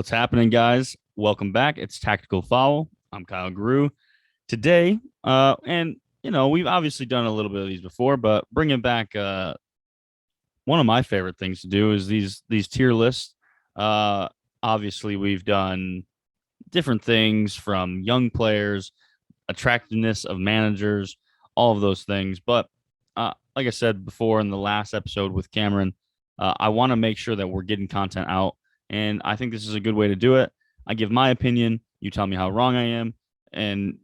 What's happening, guys? Welcome back. It's Tactical Foul. I'm Kyle Guru. Today, we've obviously done a little bit of these before, but bringing back one of my favorite things to do is these tier lists. Uh, Obviously, we've done different things from young players, attractiveness of managers, all of those things. But like I said before in the last episode with Cameron, I want to make sure that we're getting content out. And I think this is a good way to do it. I give my opinion. You tell me how wrong I am. And,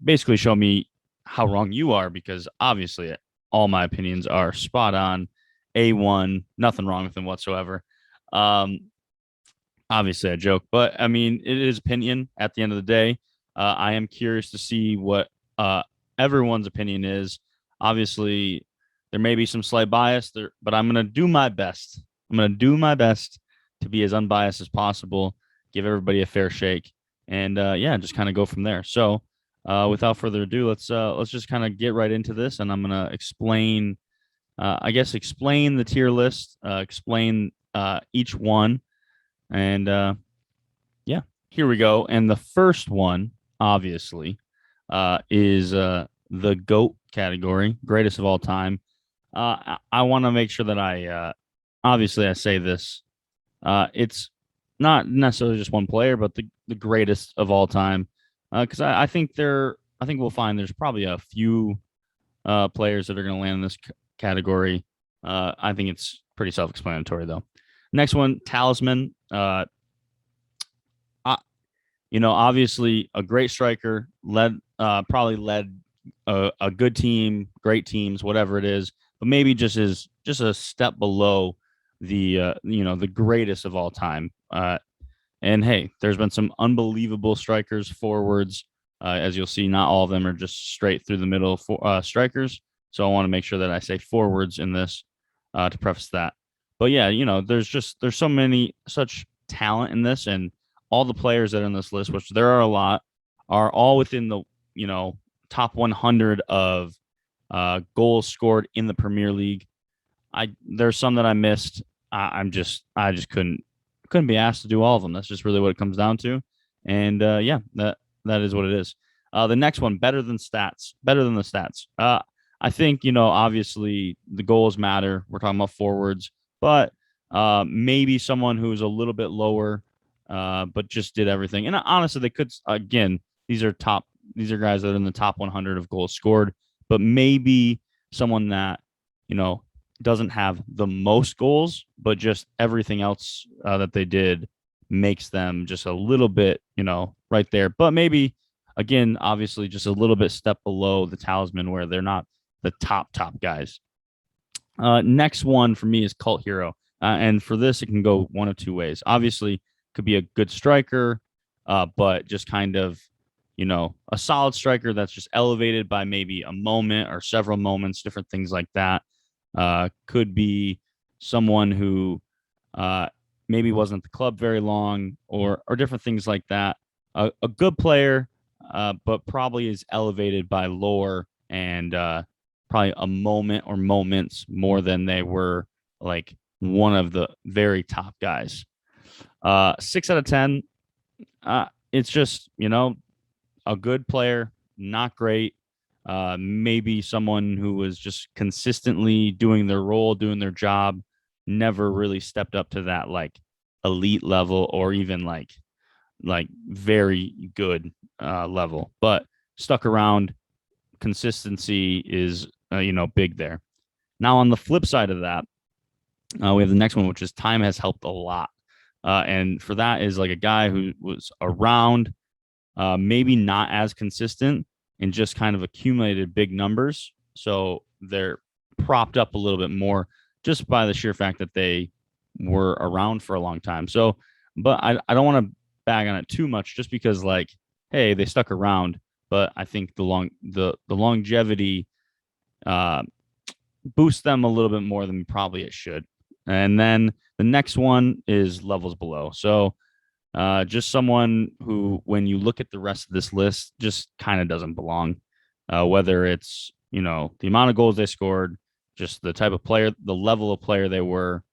basically show me how wrong you are because obviously all my opinions are spot on. A1, nothing wrong with them whatsoever. Um, Obviously, I joke, but I mean, it is opinion at the end of the day. I am curious to see what everyone's opinion is. Obviously, there may be some slight bias there, but I'm going to do my best. I'm going to do my best to be as unbiased as possible, give everybody a fair shake, and yeah, just kind of go from there. So, without further ado, let's just kind of get right into this, and I'm going to explain, explain the tier list, explain each one and yeah, here we go. And the first one, obviously, is the GOAT category, greatest of all time. I want to make sure that obviously, I say this. It's not necessarily just one player, but the greatest of all time. Because I think I think we'll find there's probably a few players that are going to land in this category. I think it's pretty self-explanatory, though. Next one, talisman. Obviously a great striker, probably led a good team, great teams, whatever it is, but maybe just is just a step below the greatest of all time. And hey, there's been some unbelievable strikers, forwards. As you'll see, not all of them are just straight through the middle strikers. So I want to make sure that I say forwards in this to preface that. But yeah, there's so many such talent in this, and all the players that are in this list, which there are a lot, are all within the top 100 of goals scored in the Premier League. There's some that I missed. I just couldn't be asked to do all of them. That's just really what it comes down to. And yeah, that is what it is. The next one, better than the stats. I think obviously the goals matter. We're talking about forwards, but maybe someone who's a little bit lower, but just did everything. And honestly, they could again. These are guys that are in the top 100 of goals scored, but maybe someone that doesn't have the most goals, but just everything else that they did makes them just a little bit right there. But maybe again, obviously, just a little bit step below the talisman where they're not the top guys. Next one for me is cult hero. And for this, it can go one of two ways. Obviously, could be a good striker, but just kind of, a solid striker that's just elevated by maybe a moment or several moments, different things like that. Could be someone who maybe wasn't at the club very long or different things like that. A good player, but probably is elevated by lore and probably a moment or moments more than they were like one of the very top guys. 6 out of 10. It's just, a good player, not great. Maybe someone who was just consistently doing their role, doing their job, never really stepped up to that like elite level or even like very good level, but stuck around. Consistency is big there. Now on the flip side of that, we have the next one, which is time has helped a lot. And for that is like a guy who was around, maybe not as consistent and just kind of accumulated big numbers. So they're propped up a little bit more just by the sheer fact that they were around for a long time. So, but I don't want to bag on it too much just because like, hey, they stuck around. But I think the longevity boosts them a little bit more than probably it should. And then the next one is levels below. So just someone who, when you look at the rest of this list, just kind of doesn't belong. Whether it's, the amount of goals they scored, just the type of player, the level of player they were,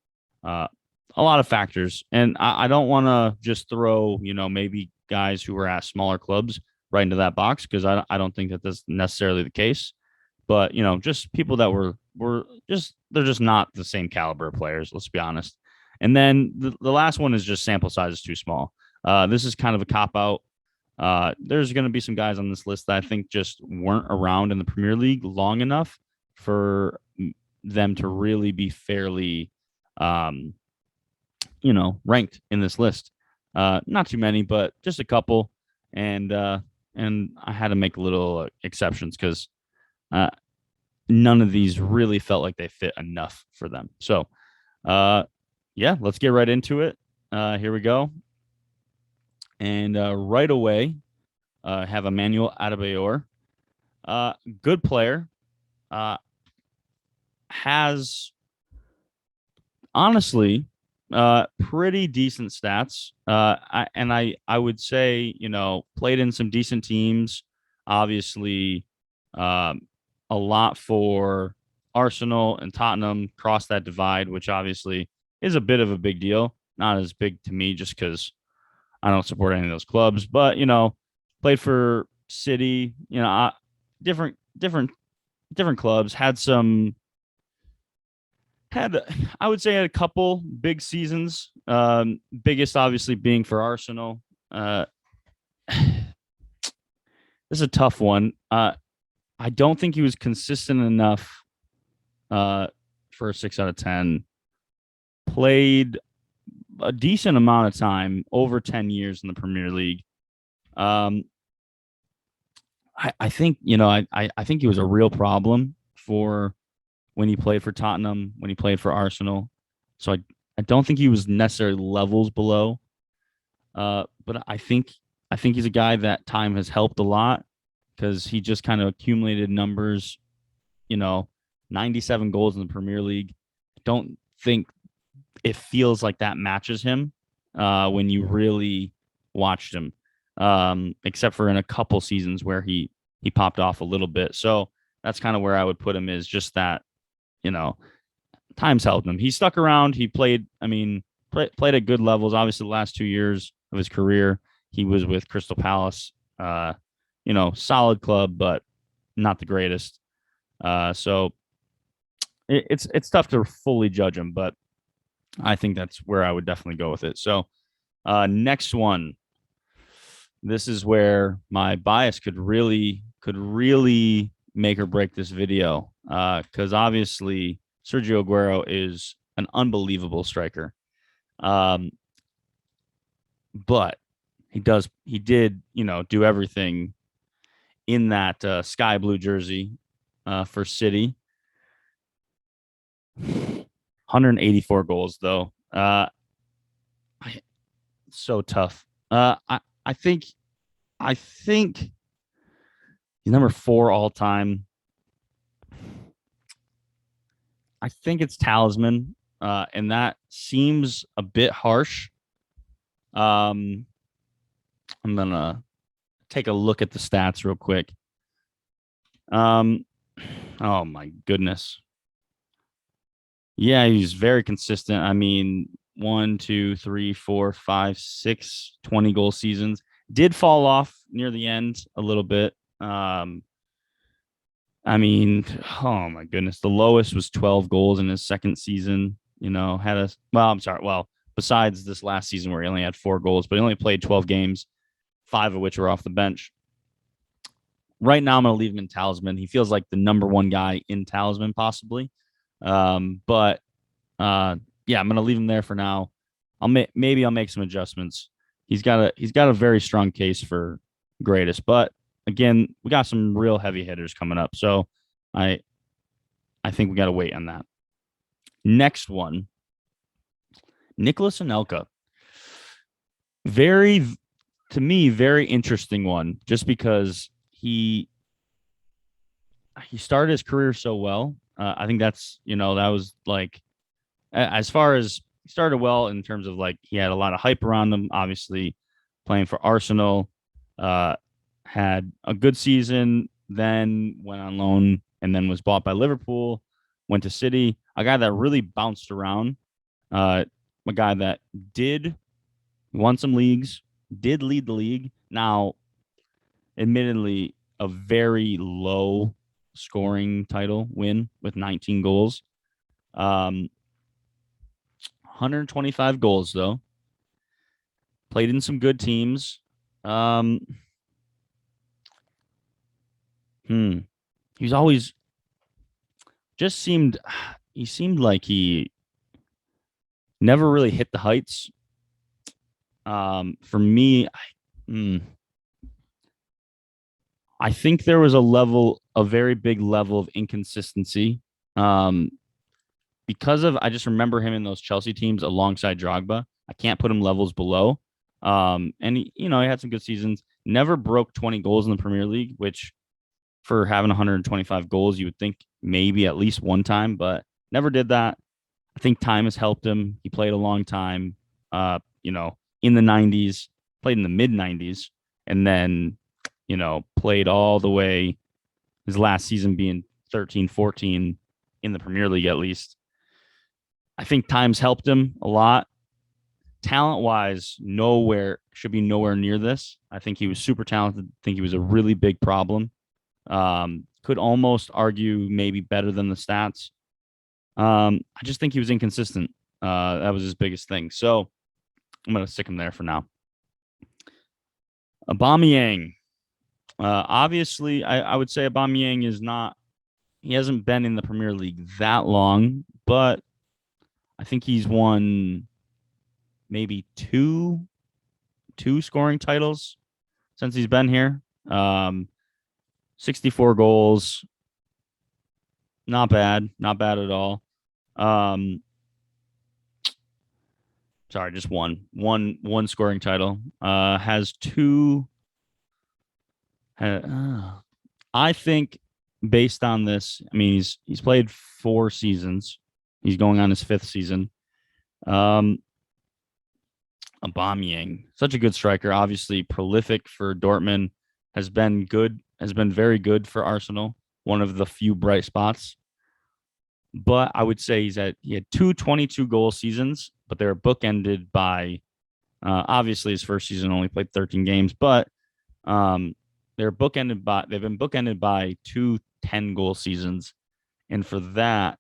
a lot of factors, and I don't want to just throw maybe guys who were at smaller clubs right into that box because I don't think that that's necessarily the case. But just people that were just they're just not the same caliber of players. Let's be honest. And then the last one is just sample size is too small. This is kind of a cop out. There's going to be some guys on this list that I think just weren't around in the Premier League long enough for them to really be fairly, um, ranked in this list. Not too many, but just a couple, and I had to make little exceptions because uh, none of these really felt like they fit enough for them. So, uh, yeah, let's get right into it. Here we go, and right away, have Emmanuel Adebayor. Good player. Uh, has honestly pretty decent stats. I would say played in some decent teams. Obviously, um, a lot for Arsenal and Tottenham. Crossed that divide, which obviously is a bit of a big deal. Not as big to me just because I don't support any of those clubs, but played for City. Different different different clubs. Had I would say had a couple big seasons. Biggest obviously being for Arsenal. This is a tough one. I don't think he was consistent enough for a 6 out of 10. Played a decent amount of time, over 10 years in the Premier League. Um, I think I think he was a real problem for when he played for Tottenham, when he played for Arsenal. So I don't think he was necessarily levels below. But I think he's a guy that time has helped a lot because he just kind of accumulated numbers. You know, 97 goals in the Premier League. Don't think it feels like that matches him when you really watched him, except for in a couple seasons where he popped off a little bit. So that's kind of where I would put him is just that you know times helped him. He stuck around. He played. I mean, played at good levels. Obviously, the last 2 years of his career, he was with Crystal Palace. Solid club, but not the greatest. So it's tough to fully judge him, but I think that's where I would definitely go with it. So next one. This is where my bias could really make or break this video. Because obviously Sergio Aguero is an unbelievable striker. Um, but he did do everything in that sky blue jersey for City. 184 goals though. So tough. I think I think he's number 4 all time. I think it's Talisman, and that seems a bit harsh. Um, I'm gonna take a look at the stats real quick. Um, oh my goodness. Yeah, he's very consistent. I mean, one, two, three, four, five, six, 20 goal seasons. Did fall off near the end a little bit. I mean, oh my goodness. The lowest was 12 goals in his second season. Had a, well, I'm sorry. Well, besides this last season where he only had 4 goals, but he only played 12 games, 5 of which were off the bench. Right now, I'm going to leave him in Talisman. He feels like the number one guy in Talisman, possibly. But yeah, I'm gonna leave him there for now. Maybe I'll make some adjustments. He's got a very strong case for greatest, but again, we got some real heavy hitters coming up, so I I think we got to wait on that. Next one, Nicholas Anelka. Very to me, very interesting one, just because he started his career so well. I think that was like as far as he started well in terms of like he had a lot of hype around him. Obviously, playing for Arsenal, uh, had a good season, then went on loan and then was bought by Liverpool. Went to City, a guy that really bounced around. Uh, a guy that did won some leagues, did lead the league. Now, admittedly, a very low scoring title win with 19 goals. 125 goals though. Played in some good teams. Um, He was always just seemed he seemed like he never really hit the heights. For me, I think there was a very big level of inconsistency. Um, because of I just remember him in those Chelsea teams alongside Drogba. I can't put him levels below. And he had some good seasons. Never broke 20 goals in the Premier League, which for having 125 goals, you would think maybe at least one time, but never did that. I think time has helped him. He played a long time, in the 90s, played in the mid 90s, and then, played all the way his last season being 13, 14 in the Premier League, at least. I think time's helped him a lot. Talent wise, should be nowhere near this. I think he was super talented. I think he was a really big problem. Could almost argue maybe better than the stats. I just think he was inconsistent. That was his biggest thing. So I'm going to stick him there for now. Aubameyang. Obviously, I would say Aubameyang he hasn't been in the Premier League that long, but I think he's won maybe two scoring titles since he's been here. 64 goals. Not bad at all. Sorry, just one scoring title. Has two. I think based on this, I mean he's played 4 seasons. He's going on his 5th season. Aubameyang, such a good striker, obviously prolific for Dortmund, has been very good for Arsenal. One of the few bright spots. But I would say he had 2 22-goal seasons, but they were bookended by obviously his first season only played 13 games, but they've been bookended by 2 10-goal seasons. And for that,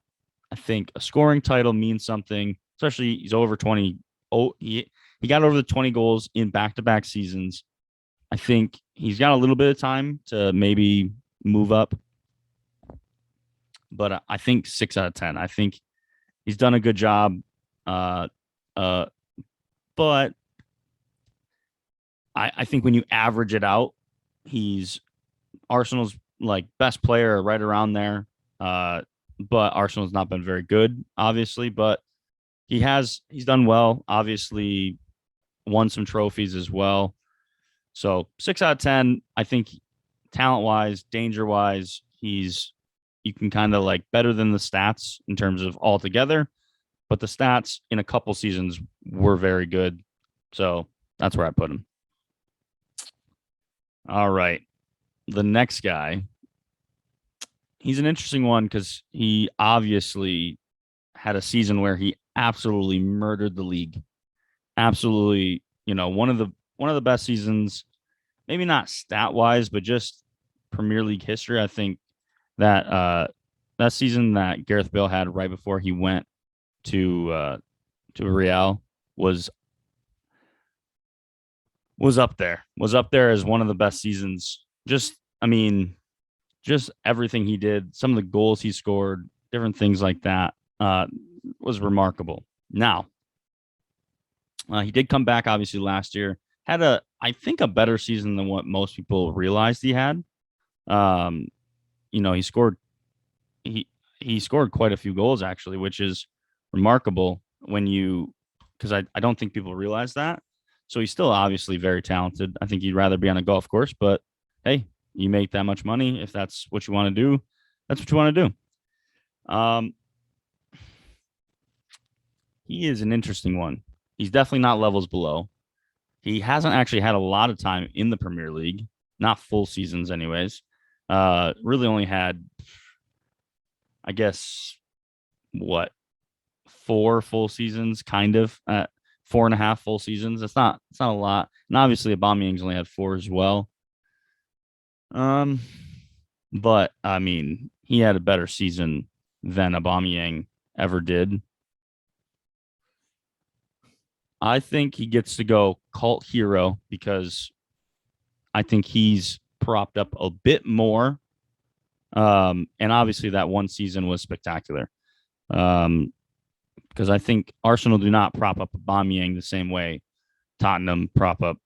I think a scoring title means something, especially he's over 20. He got over the 20 goals in back-to-back seasons. I think he's got a little bit of time to maybe move up. But I think 6 out of 10. I think he's done a good job. But I think when you average it out, he's Arsenal's best player right around there. But Arsenal's not been very good, obviously. But he's done well. Obviously, won some trophies as well. So 6 out of 10. I think talent wise, danger wise, you can kind of better than the stats in terms of altogether, but the stats in a couple seasons were very good. So that's where I put him. All right. The next guy, he's an interesting one because he obviously had a season where he absolutely murdered the league. Absolutely, one of the best seasons, maybe not stat wise, but just Premier League history. I think that season that Gareth Bale had right before he went to Real was up there. Was up there as one of the best seasons. Just everything he did, some of the goals he scored, different things like that, was remarkable. Now, he did come back obviously last year. Had I think a better season than what most people realized he had. He scored quite a few goals actually, which is remarkable because I don't think people realize that. So he's still obviously very talented. I think he'd rather be on a golf course, but hey, you make that much money. If that's what you want to do, that's what you want to do. He is an interesting one. He's definitely not levels below. He hasn't actually had a lot of time in the Premier League, not full seasons anyways. Really only had, I guess, four full seasons, kind of at 4.5 full seasons. It's not a lot. And obviously Aubameyang's only had four as well. Um, but I mean, he had a better season than Aubameyang ever did. I think he gets to go cult hero because I think he's propped up a bit more. And obviously that one season was spectacular. Because I think Arsenal do not prop up Aubameyang the same way Tottenham prop up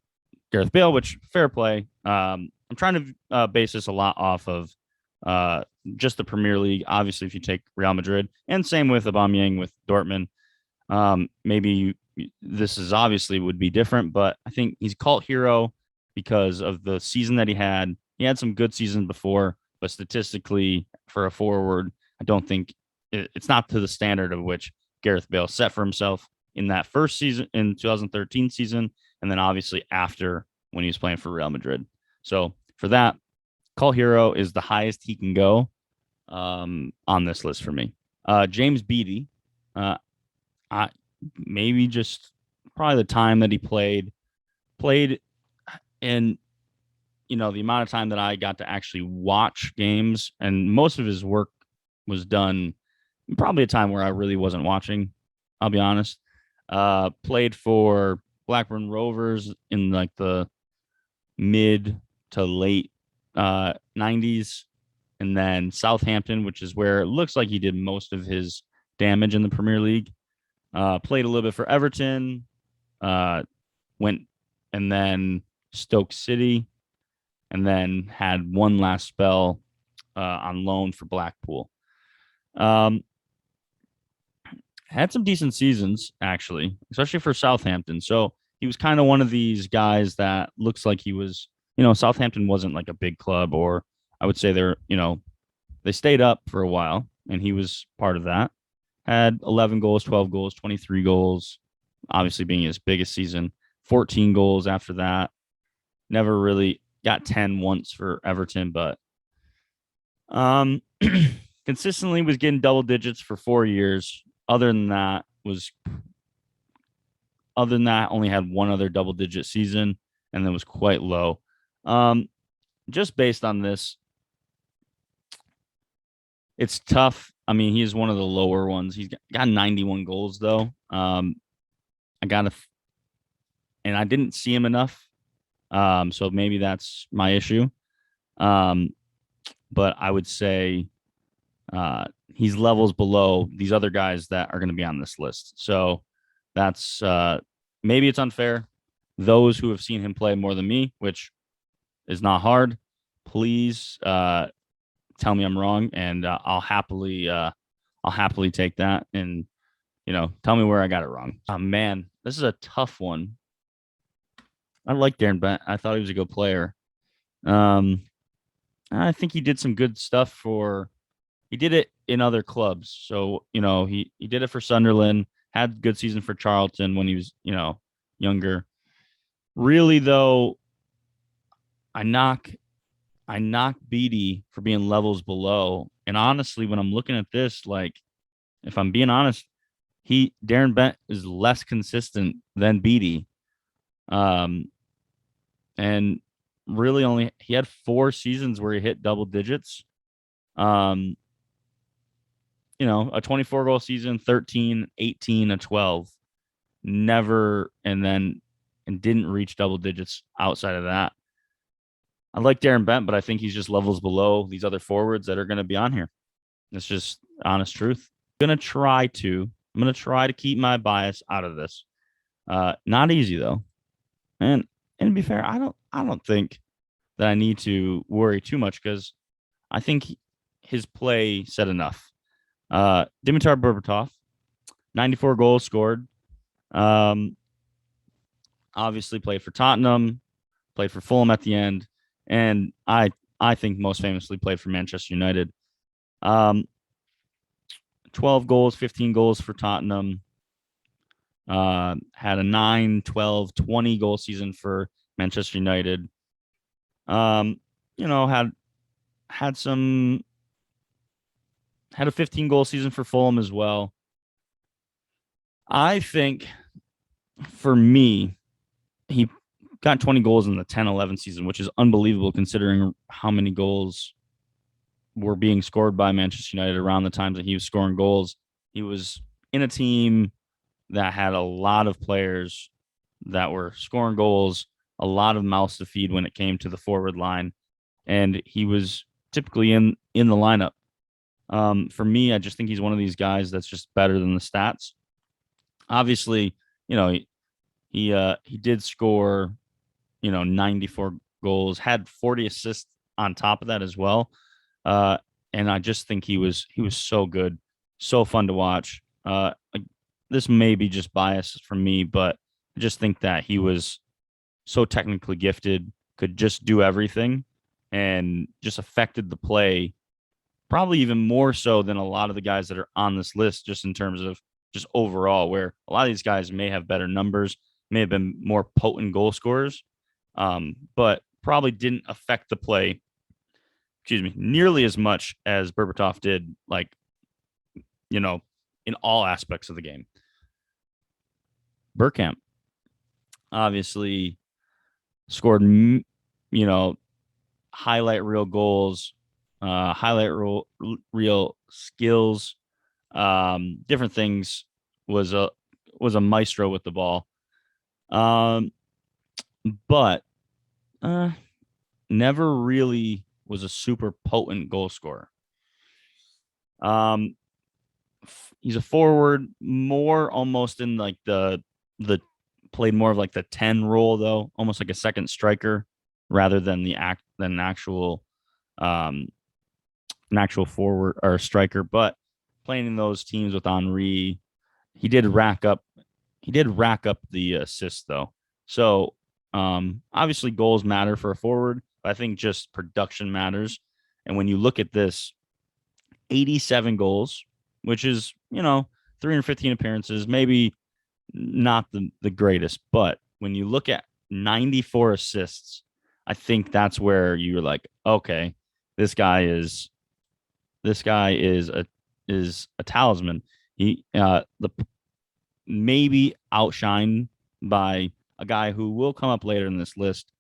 Gareth Bale, which fair play. I'm trying to base this a lot off of just the Premier League. Obviously, if you take Real Madrid, and same with Aubameyang with Dortmund, maybe this is obviously would be different, but I think he's a cult hero because of the season that he had. He had some good seasons before, but statistically, for a forward, I don't think it's not to the standard of which Gareth Bale set for himself in that first season, in 2013 season, and then obviously after when he was playing for Real Madrid. So for that, cult hero is the highest he can go on this list for me. James Beattie, I maybe just probably the time that he played, and the amount of time that I got to actually watch games, and most of his work was done probably a time where I really wasn't watching. I'll be honest. Played for Blackburn Rovers in like the mid to late 90s, and then Southampton, which is where it looks like he did most of his damage in the Premier League. Played a little bit for Everton, went and then Stoke City, and then had one last spell on loan for Blackpool. Had some decent seasons, actually, especially for Southampton. So he was kind of one of these guys that looks like he was, Southampton wasn't like a big club, or I would say they stayed up for a while, and he was part of that. Had 11 goals, 12 goals, 23 goals, obviously being his biggest season, 14 goals after that. Never really got 10 once for Everton, but consistently was getting double digits for 4 years. Other than that, only had one other double digit season, and then was quite low. Just based on this, it's tough. I mean, he is one of the lower ones. He's got 91 goals though. And I didn't see him enough. So maybe that's my issue. But I would say he's levels below these other guys that are going to be on this list. So that's maybe it's unfair. Those who have seen him play more than me, which is not hard, please tell me I'm wrong, and I'll happily take that, and tell me where I got it wrong. Oh man, this is a tough one. I like Darren Bent. I thought he was a good player. I think he did some good stuff he did it in other clubs. So, he did it for Sunderland, had good season for Charlton when he was, younger. Really though, I knock Beattie for being levels below. And honestly, when I'm looking at this, like if I'm being honest, Darren Bent is less consistent than Beattie. And really he had 4 seasons where he hit double digits. A 24 goal season, 13, 18, a 12. Never and didn't reach double digits outside of that. I like Darren Bent, but I think he's just levels below these other forwards that are going to be on here. It's just honest truth. I'm going to try to keep my bias out of this. Not easy though. And to be fair, I don't think that I need to worry too much because I think his play said enough. Dimitar Berbatov, 94 goals scored. Obviously played for Tottenham, played for Fulham at the end, and I think most famously played for Manchester United. 12 goals, 15 goals for Tottenham. Had a 9, 12, 20 goal season for Manchester United. Had a 15 goal season for Fulham as well. I think for me, he got 20 goals in the 10-11 season, which is unbelievable considering how many goals were being scored by Manchester United around the times that he was scoring goals. He was in a team that had a lot of players that were scoring goals, a lot of mouths to feed when it came to the forward line, and he was typically in the lineup. For me, I just think he's one of these guys that's just better than the stats. Obviously, you know he did score 94 goals, had 40 assists on top of that as well. Uh, and I just think he was so good, so fun to watch. This may be just bias from me, but I just think that he was so technically gifted, could just do everything, and just affected the play probably even more so than a lot of the guys that are on this list, just in terms of just overall, where a lot of these guys may have better numbers, may have been more potent goal scorers, but probably didn't affect the play, excuse me, nearly as much as Berbatov did, like, you know, in all aspects of the game. Bergkamp obviously scored, highlight reel goals, highlight reel skills, different things. Was a maestro with the ball, um, but uh, never really was a super potent goal scorer. Um, he's a forward, more almost in like the played more of like the 10 role though, almost like a second striker rather than than um an actual forward or striker. But playing in those teams with Henri, he did rack up he did rack up the assists though. So obviously goals matter for a forward, but I think just production matters. And when you look at this, 87 goals, which is, 315 appearances, maybe not the greatest, but when you look at 94 assists, I think that's where you're like, okay, this guy is this guy is a talisman. He the maybe outshined by a guy who will come up later in this list,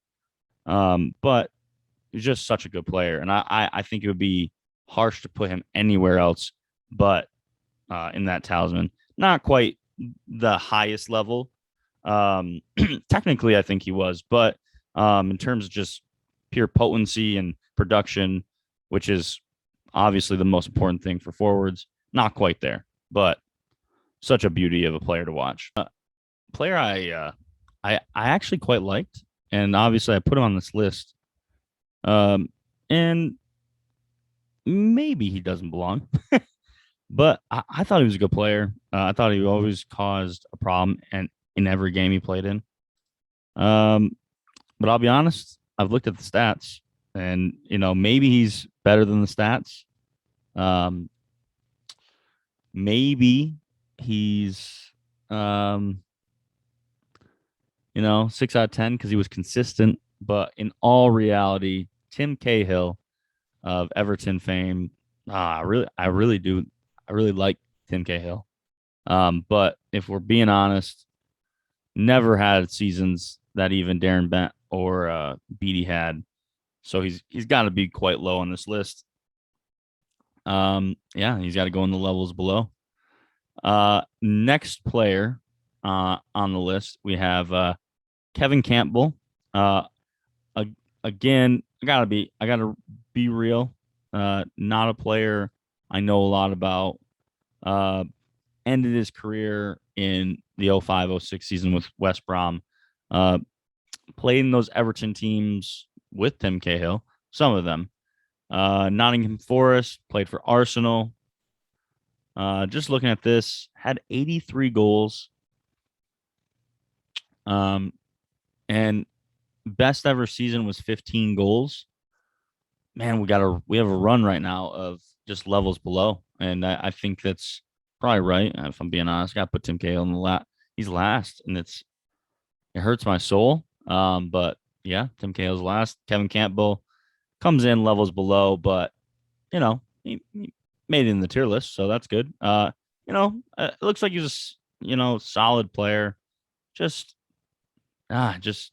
but he's just such a good player, and I think it would be harsh to put him anywhere else but in that talisman. Not quite the highest level. Technically, I think he was, but in terms of just pure potency and production, which is obviously the most important thing for forwards, not quite there, but such a beauty of a player to watch. Player I actually quite liked, and obviously I put him on this list. And maybe he doesn't belong, but I thought he was a good player. I thought he always caused a problem and in every game he played in. Um, but I'll be honest, I've looked at the stats, and maybe he's better than the stats. Um, maybe he's um, 6 out of 10 because he was consistent. But in all reality, Tim Cahill of Everton fame, I really like Tim Cahill. But if we're being honest, never had seasons that even Darren Bent or Beatty had. So he's got to be quite low on this list. Yeah, he's got to go in the levels below. Next player on the list, we have Kevin Campbell. Again, I gotta be real. Not a player I know a lot about. Uh, Ended his career in the 05-06 season with West Brom. Uh, Played in those Everton teams with Tim Cahill, some of them. Nottingham Forest, played for Arsenal. Just looking at this, had 83 goals. Um, and best ever season was 15 goals. Man, we have a run right now of just levels below, and I think that's probably right. If I'm being honest, I got to put Tim Cahill in the He's last, and it hurts my soul. But yeah, Tim Cahill's last. Kevin Campbell comes in levels below, but he made it in the tier list, so that's good. It looks like solid player. Just just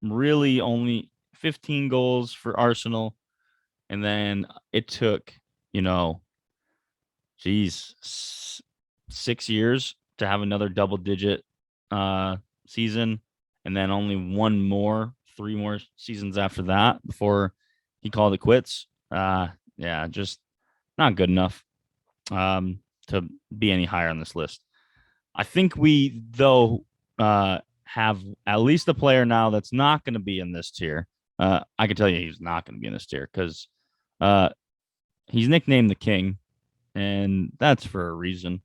really only 15 goals for Arsenal, and then it took, you know, geez, 6 years to have another double digit uh season, and then only three more seasons after that before he called it quits. Yeah, just not good enough to be any higher on this list. I think we though have at least a player now that's not going to be in this tier. I can tell you he's not going to be in this tier because uh, he's nicknamed the King, and that's for a reason.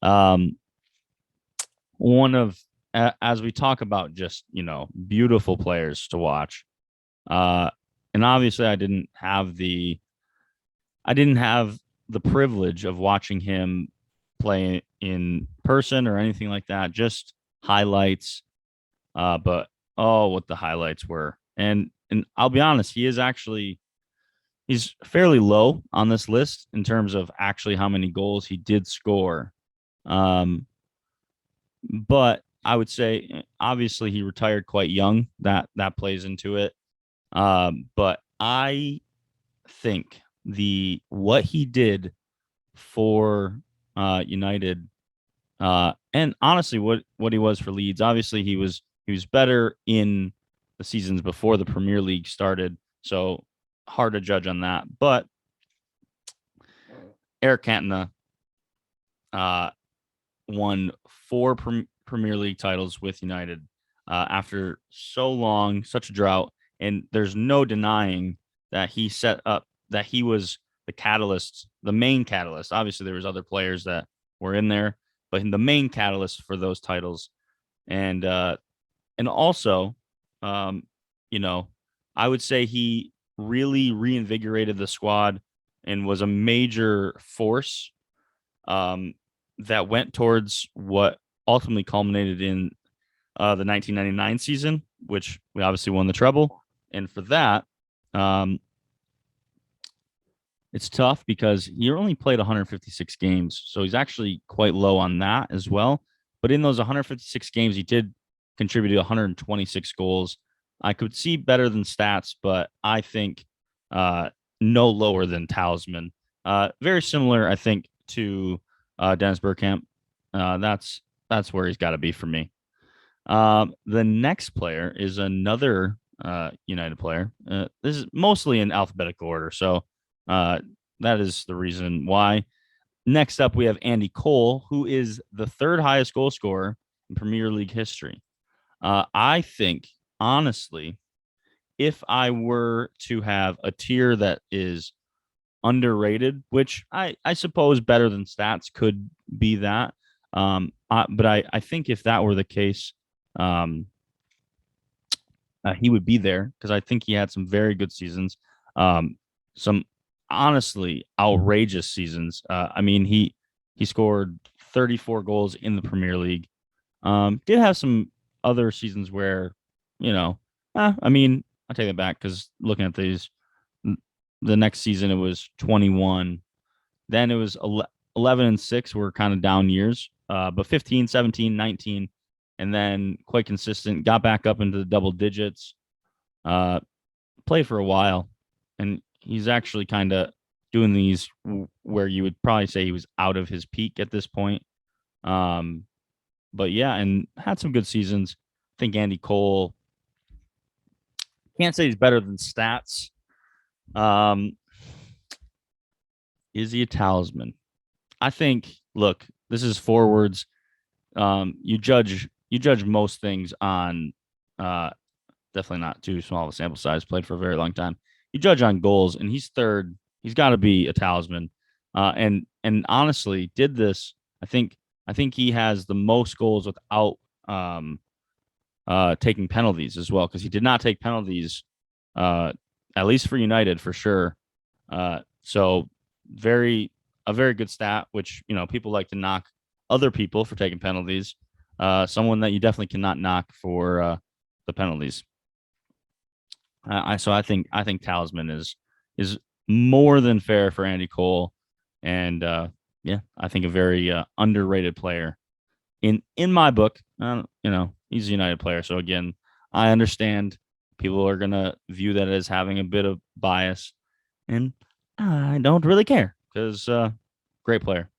Um, one of as we talk about just beautiful players to watch, uh, and obviously I didn't have the privilege of watching him play in person or anything like that. Just highlights. But oh, what the highlights were. And I'll be honest, he's fairly low on this list in terms of actually how many goals he did score. Um, but I would say obviously he retired quite young. That plays into it. But I think the what he did for United, and honestly what he was for Leeds. Obviously he was better in the seasons before the Premier League started, so hard to judge on that. But Eric Cantona uh, won four Premier League titles with United after so long, such a drought, and there's no denying that he was the catalyst, the main catalyst. Obviously, there was other players that were in there, but the main catalyst for those titles, and also, um, you know, I would say he really reinvigorated the squad and was a major force um, that went towards what ultimately culminated in the 1999 season, which we obviously won the treble. And for that, um, it's tough because he only played 156 games, so he's actually quite low on that as well. But in those 156 games, he did contribute to 126 goals. I could see better than stats, but I think uh, no lower than Talisman. Very similar, I think, to Dennis Bergkamp. That's where he's got to be for me. The next player is another United player. This is mostly in alphabetical order, so uh, that is the reason why. Next up, we have Andy Cole, who is the third highest goal scorer in Premier League history. I think, honestly, if I were to have a tier that is underrated, which I suppose better than stats could be that. But I think if that were the case, um, he would be there because I think he had some very good seasons, some honestly outrageous seasons. I mean, he scored 34 goals in the Premier League. Did have some other seasons where, you know, I mean, I take it back because looking at these, the next season it was 21. Then it was 11 and 6 were kind of down years, but 15, 17, 19, and then quite consistent. Got back up into the double digits. Uh, Played for a while, and he's actually kind of doing these where you would probably say he was out of his peak at this point. Um, but yeah, and had some good seasons. I think Andy Cole can't say he's better than stats. Um, is he a talisman? I think. Look, this is forwards. You judge most things on uh, definitely not too small of a sample size. Played for a very long time. You judge on goals, and he's third. He's got to be a talisman. And honestly, did this. I think he has the most goals without um, taking penalties as well because he did not take penalties, uh, at least for United for sure. So very a very good stat, which people like to knock other people for taking penalties. Someone that you definitely cannot knock for the penalties. I think Talisman is more than fair for Andy Cole, and yeah, I think a very underrated player. in my book, he's a United player. So again, I understand people are gonna view that as having a bit of bias, and I don't really care because great player.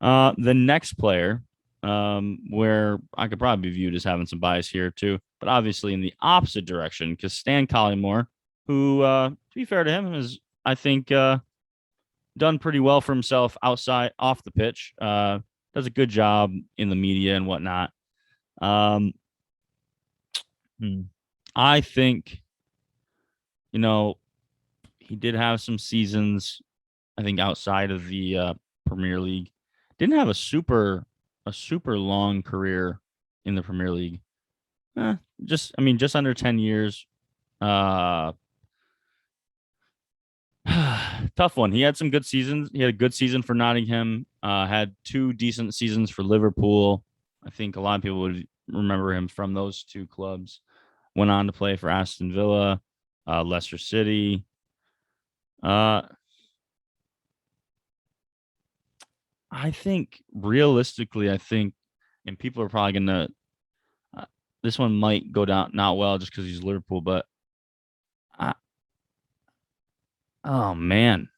The next player, where I could probably be viewed as having some bias here too, but obviously in the opposite direction, because Stan Collymore, who, to be fair to him, has I think done pretty well for himself outside off the pitch. Does a good job in the media and whatnot. Um, hmm, I think you know he did have some seasons. I think outside of the Premier League, didn't have a super long career in the Premier League. Just under 10 years. Uh, tough one. He had some good seasons. He had a good season for Nottingham. Had two decent seasons for Liverpool. I think a lot of people would remember him from those two clubs. Went on to play for Aston Villa, Leicester City. Uh, I think realistically, and people are probably gonna. Uh, this one might go down not well just because he's Liverpool, but I, oh man,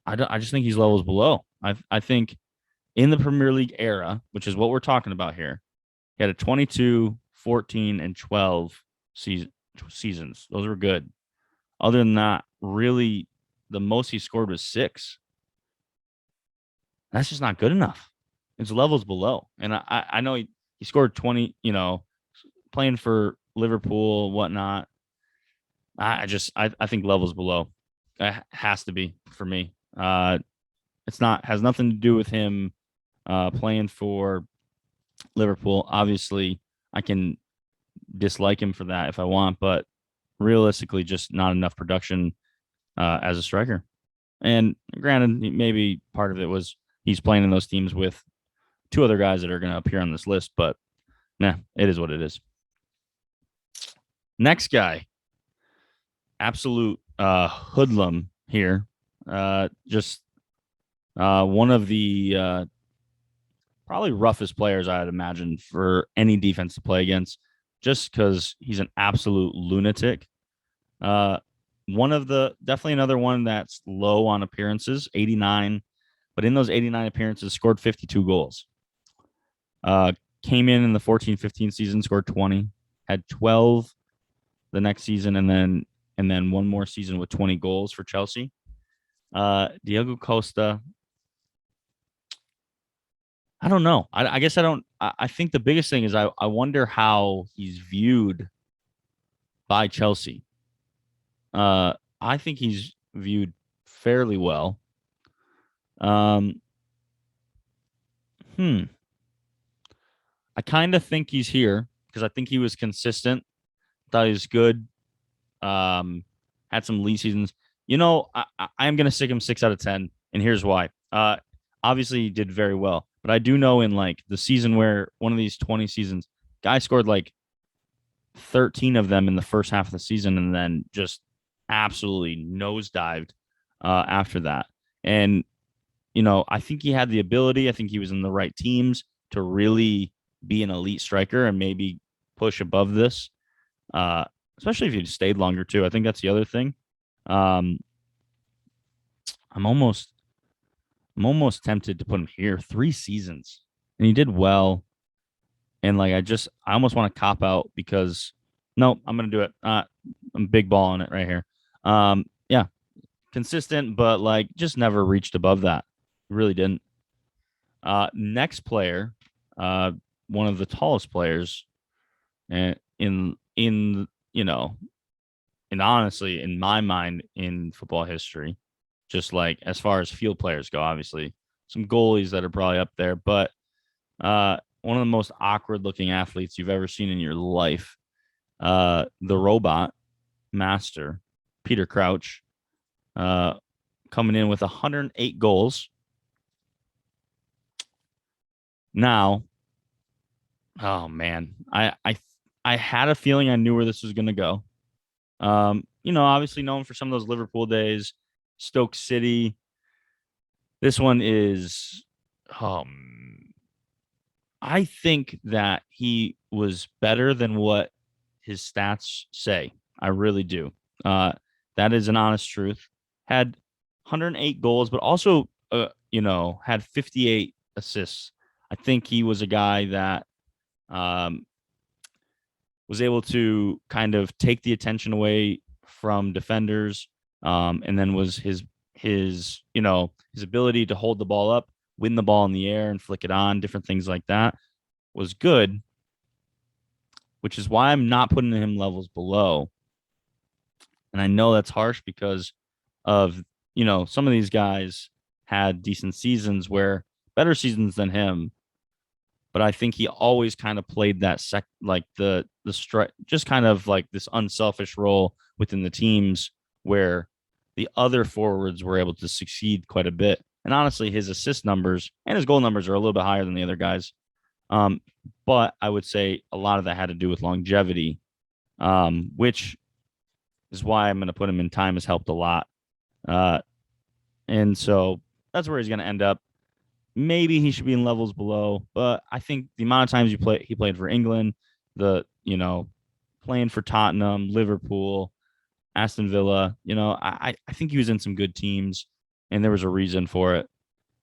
I just think he's levels below. I think in the Premier League era, which is what we're talking about here, he had a 22, 14, and 12 seasons. Those were good. Other than that, really, the most he scored was six. That's just not good enough. It's levels below. And I know he scored 20, playing for Liverpool, whatnot. I think levels below. It has to be for me. It's not has nothing to do with him playing for Liverpool. Obviously, I can dislike him for that if I want, but realistically, just not enough production as a striker. And granted, maybe part of it was he's playing in those teams with two other guys that are going to appear on this list, but nah, it is what it is. Next guy, absolute hoodlum here. Just one of the probably roughest players I'd imagine for any defense to play against, just because he's an absolute lunatic. Uh, definitely another one that's low on appearances, 89, but in those 89 appearances, scored 52 goals. Came in the 14-15 season, scored 20, had 12 the next season, and then one more season with 20 goals for Chelsea. Diego Costa, I don't know. I guess I don't. I think the biggest thing is I wonder how he's viewed by Chelsea. I think he's viewed fairly well. Um, hmm. I kind of think he's here because I think he was consistent. Thought he was good. Had some lead seasons. I am gonna stick him 6 out of 10, and here's why. Obviously he did very well, but I do know in like the season where one of these 20 seasons, guy scored like 13 of them in the first half of the season, and then just absolutely nosedived after that. And I think he had the ability. I think he was in the right teams to really be an elite striker and maybe push above this. Uh, Especially if he stayed longer too. I think that's the other thing. Um, I'm almost I'm almost tempted to put him here. 3 seasons, and he did well. And like I almost want to cop out because no, I'm gonna do it. I'm big ball on it right here. Yeah, consistent, but like just never reached above that. Really didn't. Next player, one of the tallest players, in and honestly, in my mind, in football history, just like as far as field players go, obviously some goalies that are probably up there, but one of the most awkward looking athletes you've ever seen in your life, the robot master, Peter Crouch, uh, coming in with 108 goals. Now, oh man, I had a feeling I knew where this was going to go. Obviously known for some of those Liverpool days, Stoke City. This one is, um, I think that he was better than what his stats say. I really do. Uh, that is an honest truth. Had 108 goals, but also, had 58 assists. I think he was a guy that um, was able to kind of take the attention away from defenders, and then was his ability to hold the ball up, win the ball in the air, and flick it on, different things like that was good, which is why I'm not putting him levels below. And I know that's harsh because of some of these guys had decent seasons where better seasons than him, but I think he always kind of played that like just kind of like this unselfish role within the teams where the other forwards were able to succeed quite a bit. And honestly, his assist numbers and his goal numbers are a little bit higher than the other guys. Um, but I would say a lot of that had to do with longevity, which is why I'm going to put him in. Time has helped a lot. Uh, and so that's where he's going to end up. Maybe he should be in levels below, but I think the amount of times he played for England, playing for Tottenham, Liverpool, Aston Villa, I think he was in some good teams, and there was a reason for it.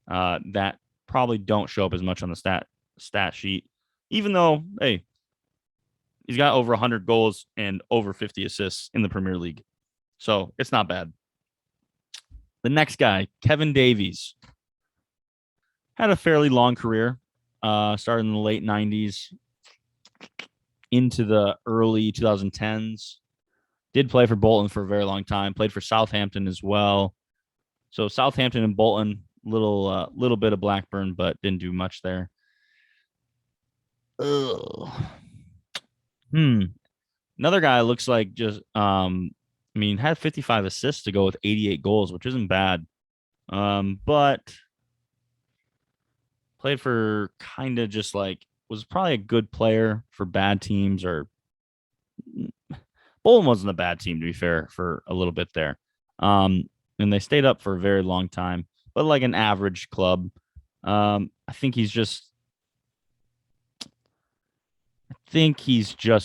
That probably don't show up as much on the stat sheet, even though hey, he's got over 100 goals and over 50 assists in the Premier League, so it's not bad. The next guy, Kevin Davies, had a fairly long career. Started in the late 90s into the early 2010s. Did play for Bolton for a very long time. Played for Southampton as well. So Southampton and Bolton, little bit of Blackburn, but didn't do much there. Ugh. Another guy looks like had 55 assists to go with 88 goals, which isn't bad. But played for kind of just like was probably a good player for bad teams, or Bolton wasn't a bad team to be fair for a little bit there. And they stayed up for a very long time, but like an average club. I think he's just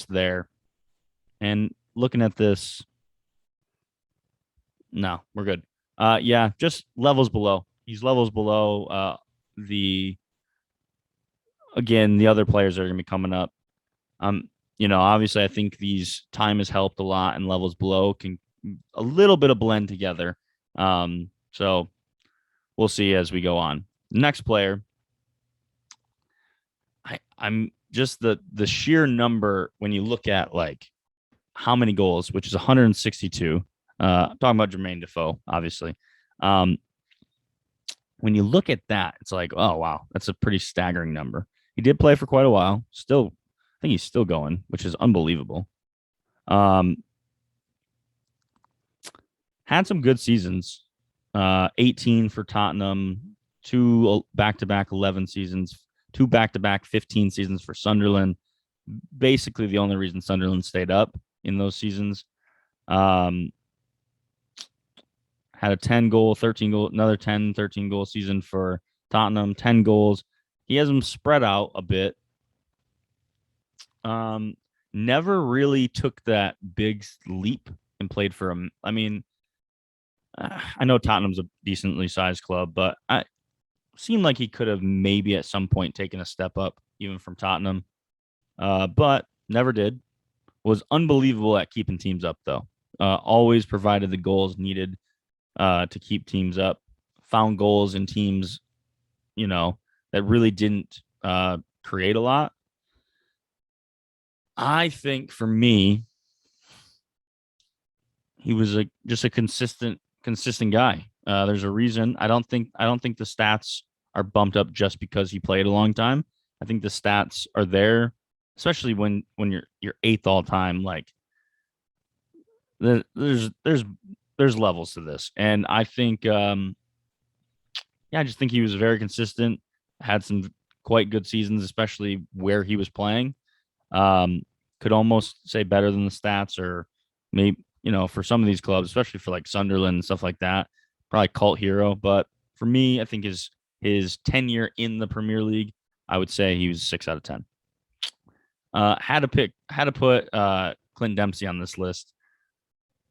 there. And looking at this, no, we're good. Yeah, just levels below. He's levels below the other players that are going to be coming up. Obviously, I think these time has helped a lot, and levels below can a little bit of blend together. So we'll see as we go on. Next player, I'm just the sheer number when you look at like how many goals, which is 162. I'm talking about Jermaine Defoe, obviously. When you look at that, it's like, oh wow, that's a pretty staggering number. He did play for quite a while. Still, I think he's still going, which is unbelievable. Had some good seasons. 18 for Tottenham, 2 back-to-back 11 seasons, 2 back-to-back 15 seasons for Sunderland. Basically, the only reason Sunderland stayed up in those seasons. Had a 10 goal, 13 goal, another 10, 13 goal season for Tottenham, 10 goals. He has them spread out a bit. Never really took that big leap and played for him. I mean, I know Tottenham's a decently sized club, but I seemed like he could have maybe at some point taken a step up, even from Tottenham. But never did. Was unbelievable at keeping teams up, though. Always provided the goals needed to keep teams up. Found goals in teams, that really didn't create a lot. I think for me, he was just a consistent guy. There's a reason. I don't think the stats are bumped up just because he played a long time. I think the stats are there, especially when you're eighth all time. Like there's levels to this, and I think I just think he was very consistent. Had some quite good seasons, especially where he was playing. Could almost say better than the stats, or maybe for some of these clubs, especially for like Sunderland and stuff like that, probably cult hero. But for me, I think his tenure in the Premier League, I would say he was 6 out of 10. Had to put Clint Dempsey on this list.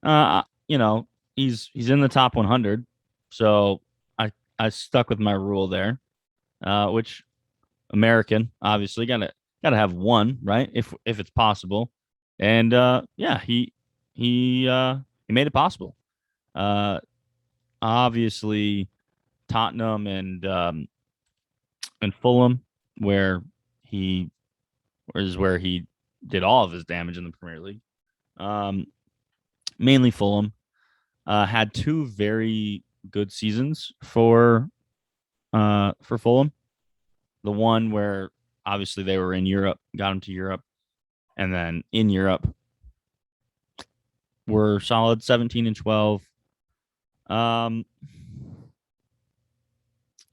You know, he's in the top 100, so I stuck with my rule there, which American obviously gotta have one, right, if it's possible, and yeah, he made it possible. Uh, Obviously Tottenham and Fulham, where he where he did all of his damage in the Premier League. Um, Mainly Fulham. Had two very good seasons for Fulham. The one where obviously they were in Europe, got him to Europe, and then in Europe were solid 17 and 12. Um,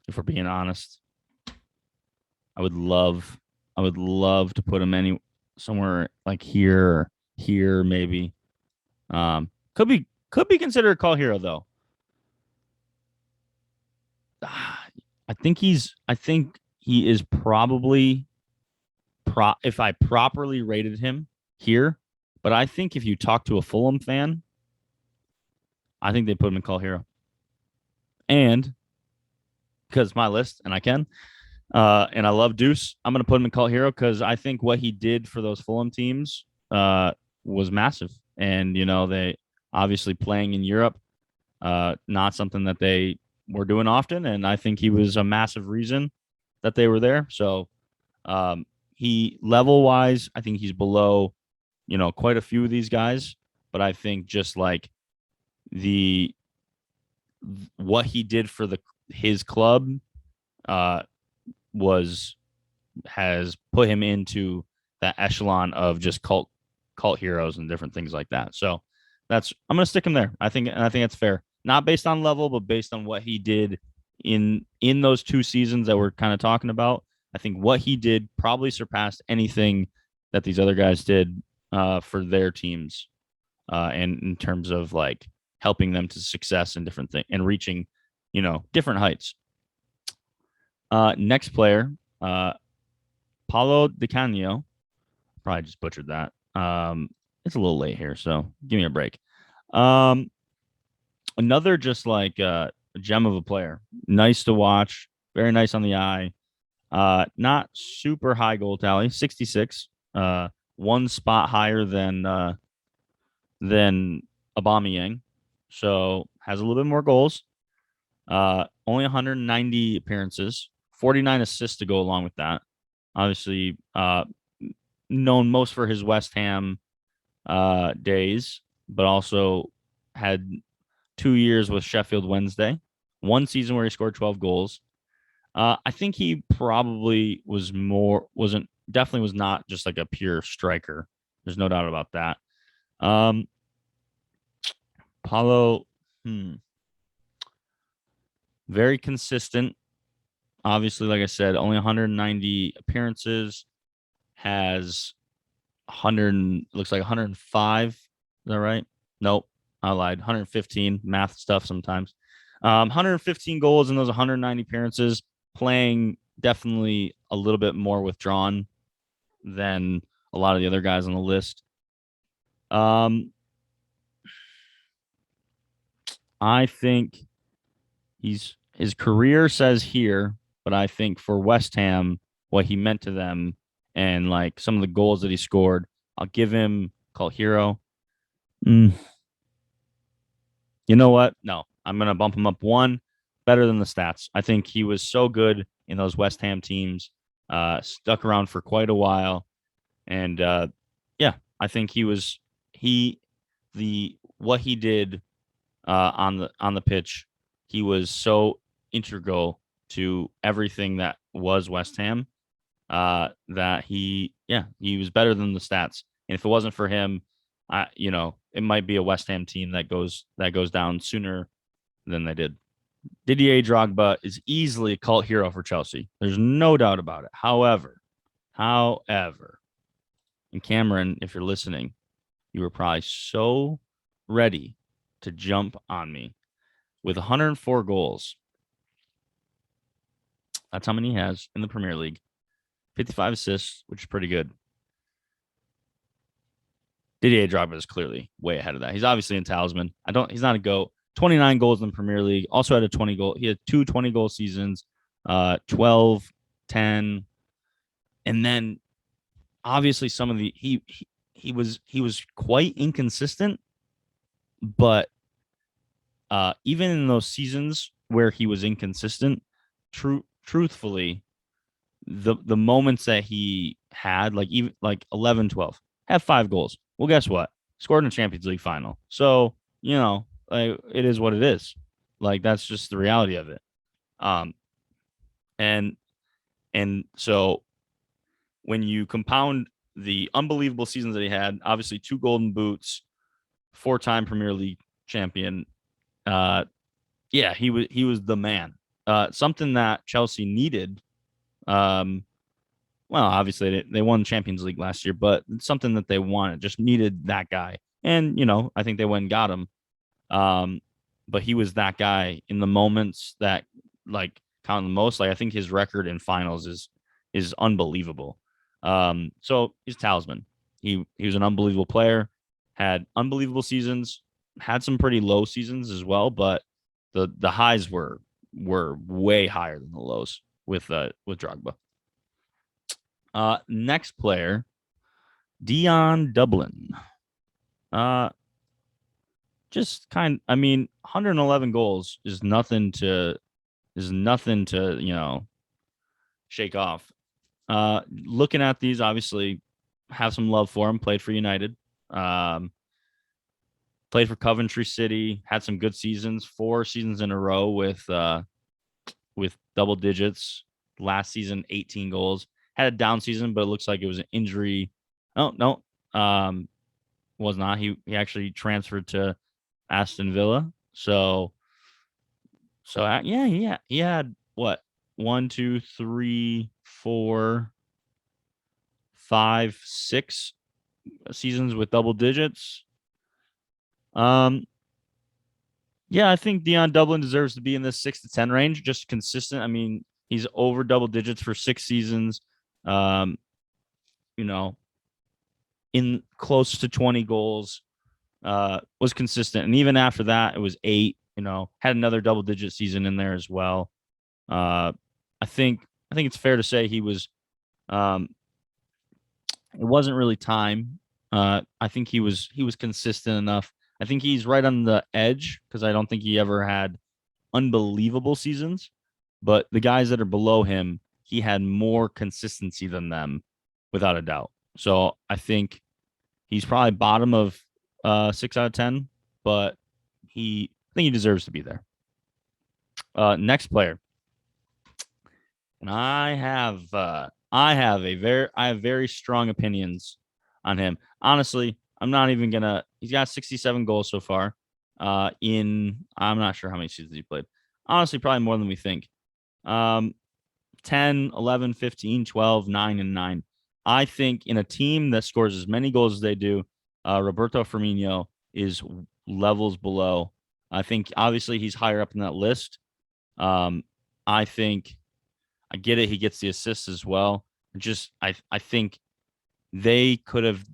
if we're being honest, I would love I would love to put him somewhere like here maybe. Could be considered a call hero though. I think he is probably if I properly rated him here, but I think if you talk to a Fulham fan, I think they put him in call hero. And because it's my list and I can, and I love Deuce, I'm going to put him in call hero because I think what he did for those Fulham teams was massive. And, you know, they obviously playing in Europe, not something that they were doing often. And I think he was a massive reason that they were there. So he level wise, I think he's below, you know, quite a few of these guys. But I think just like the what he did for his club was has put him into that echelon of just cult heroes and different things like that. So I'm gonna stick him there. I think that's fair. Not based on level, but based on what he did in those two seasons that we're kind of talking about. I think what he did probably surpassed anything that these other guys did for their teams, and in terms of like helping them to success and different things and reaching, you know, different heights. Next player, Paulo De Cano. Probably just butchered that. It's a little late here, so give me a break. Another just like a gem of a player. Nice to watch. Very nice on the eye. Not super high goal tally, 66. One spot higher than Aubameyang, so has a little bit more goals. Only 190 appearances, 49 assists to go along with that. Obviously, known most for his West Ham days, but also had 2 years with Sheffield Wednesday, one season where he scored 12 goals. I think he probably definitely was not just like a pure striker. There's no doubt about that. Paulo, very consistent. Obviously, like I said, only 190 appearances, has 100, looks like 105. Is that right? Nope, I lied. 115. Math stuff sometimes. 115 goals in those 190 appearances, playing definitely a little bit more withdrawn than a lot of the other guys on the list. I think his career says here, but I think for West Ham, what he meant to them and like some of the goals that he scored, I'll give him call hero. You know what? No, I'm gonna bump him up one, better than the stats. I think he was so good in those West Ham teams, stuck around for quite a while, and yeah, I think what he did on the pitch, he was so integral to everything that was West Ham, that he was better than the stats. And if it wasn't for him, it might be a West Ham team that goes down sooner than they did. Didier Drogba is easily a cult hero for Chelsea. There's no doubt about it. However, and Cameron, if you're listening, you were probably so ready to jump on me with 104 goals. That's how many he has in the Premier League. 55 assists, which is pretty good. Didier Drogba is clearly way ahead of that. He's obviously in talisman. He's not a GOAT. 29 goals in the Premier League. Also had a 20 goal. He had two 20-goal seasons, 12, 10. And then obviously some of the he was quite inconsistent, but even in those seasons where he was inconsistent, truthfully, the moments that he had, like even like 11, 12, had 5 goals. Well, guess what? Scored in a Champions League final. So, like, it is what it is. Like, that's just the reality of it. Um, and so when you compound the unbelievable seasons that he had, obviously 2 golden boots, 4-time Premier League champion, yeah, he was the man. Something that Chelsea needed. Well, obviously they won Champions League last year, but it's something that they wanted, just needed that guy. And, I think they went and got him. But he was that guy in the moments that like count the most. Like, I think his record in finals is unbelievable. So he's a talisman. He was an unbelievable player, had unbelievable seasons, had some pretty low seasons as well, but the highs were way higher than the lows with Drogba. Next player, Dion Dublin. I mean, 111 goals is nothing to shake off. Looking at these, obviously have some love for him. Played for United. Played for Coventry City. Had some good seasons. 4 seasons in a row with double digits. Last season, 18 goals. Had a down season, but it looks like it was an injury. Oh no, was not. He actually transferred to Aston Villa. So yeah, he had what, 1, 2, 3, 4, 5, 6 seasons with double digits. Yeah, I think Dion Dublin deserves to be in this 6 to 10 range, just consistent. I mean, he's over double digits for 6 seasons. Um, you know, in close to 20 goals. Was consistent, and even after that, it was 8. Had another double digit season in there as well. I think it's fair to say he was. It wasn't really time. I think he was consistent enough. I think he's right on the edge because I don't think he ever had unbelievable seasons. But the guys that are below him, he had more consistency than them, without a doubt. So I think he's probably bottom of 6 out of 10, but I think he deserves to be there. Next player, and I have very strong opinions on him. Honestly, I'm not even gonna. He's got 67 goals so far. I'm not sure how many seasons he played. Honestly, probably more than we think. 10, 11, 15, 12, 9, and 9. I think in a team that scores as many goals as they do, Roberto Firmino is levels below. I think obviously he's higher up in that list. I think I get it. He gets the assists as well. I think they could have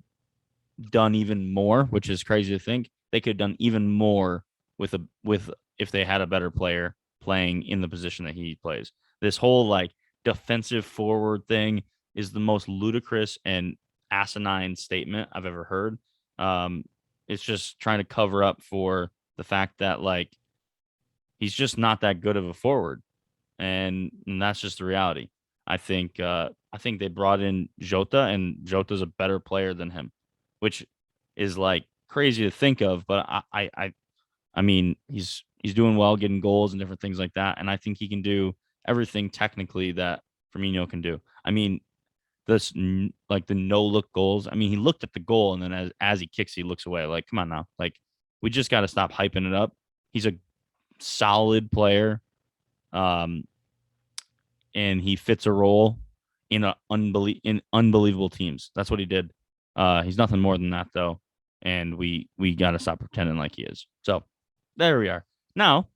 done even more, which is crazy to think. They could have done even more with if they had a better player playing in the position that he plays. This whole like defensive forward thing is the most ludicrous and asinine statement I've ever heard. It's just trying to cover up for the fact that like he's just not that good of a forward, and that's just the reality. I think they brought in Jota, and Jota's a better player than him, which is like crazy to think of. But I mean, he's doing well, getting goals and different things like that, and I think he can do everything technically that Firmino can do. I mean, this like the no look goals. I mean, he looked at the goal and then as he kicks, he looks away. Like, come on now. Like, we just got to stop hyping it up. He's a solid player. And he fits a role in unbelievable teams. That's what he did. He's nothing more than that though. And we got to stop pretending like he is. So there we are. Now,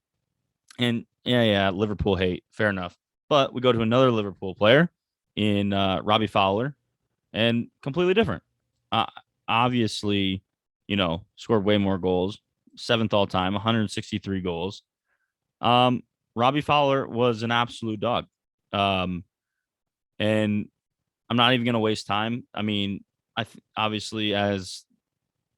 and yeah, Liverpool hate. Fair enough. But we go to another Liverpool player in Robbie Fowler, and completely different. Uh, Obviously, scored way more goals, seventh all time, 163 goals. Um, Robbie Fowler was an absolute dog. Um, and I'm not even going to waste time. I mean, obviously as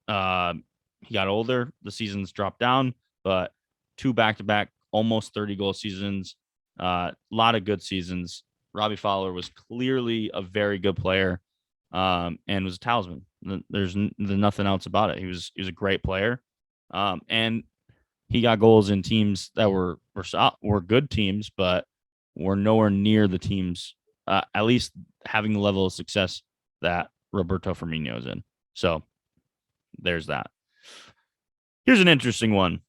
uh, he got older, the seasons dropped down, but two back-to-back, almost 30 goal seasons, a lot of good seasons. Robbie Fowler was clearly a very good player, and was a talisman. There's nothing else about it. He was a great player, and he got goals in teams that were good teams, but were nowhere near the teams, at least having the level of success that Roberto Firmino is in. So there's that. Here's an interesting one.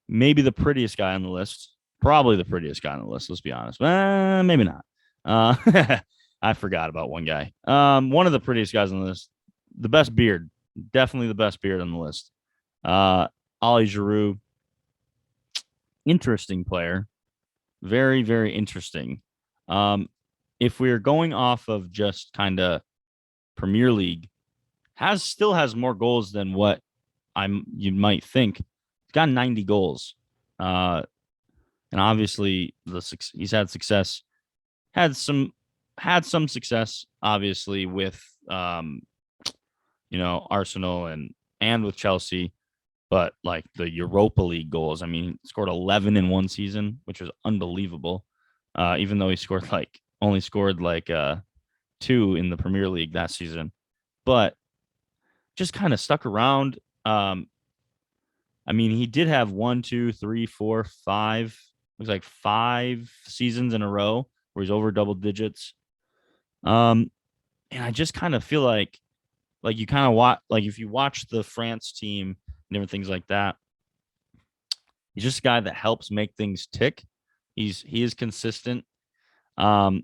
Maybe the prettiest guy on the list. Probably the prettiest guy on the list. Let's be honest. Maybe not. I forgot about one guy. One of the prettiest guys on the list. The best beard. Definitely the best beard on the list. Ollie Giroud. Interesting player. Very, very interesting. If we're going off of just kind of Premier League, still has more goals than what you might think. He's got 90 goals. And obviously he's had success. Had some success, obviously, with Arsenal and with Chelsea, but like the Europa League goals, I mean, he scored 11 in one season, which was unbelievable. Even though he only scored two in the Premier League that season, but just kind of stuck around. I mean, he did have 1, 2, 3, 4, 5. Looks like 5 seasons in a row where he's over double digits. And I just kind of feel like you kind of watch, like if you watch the France team and different things like that, he's just a guy that helps make things tick. He is consistent. Though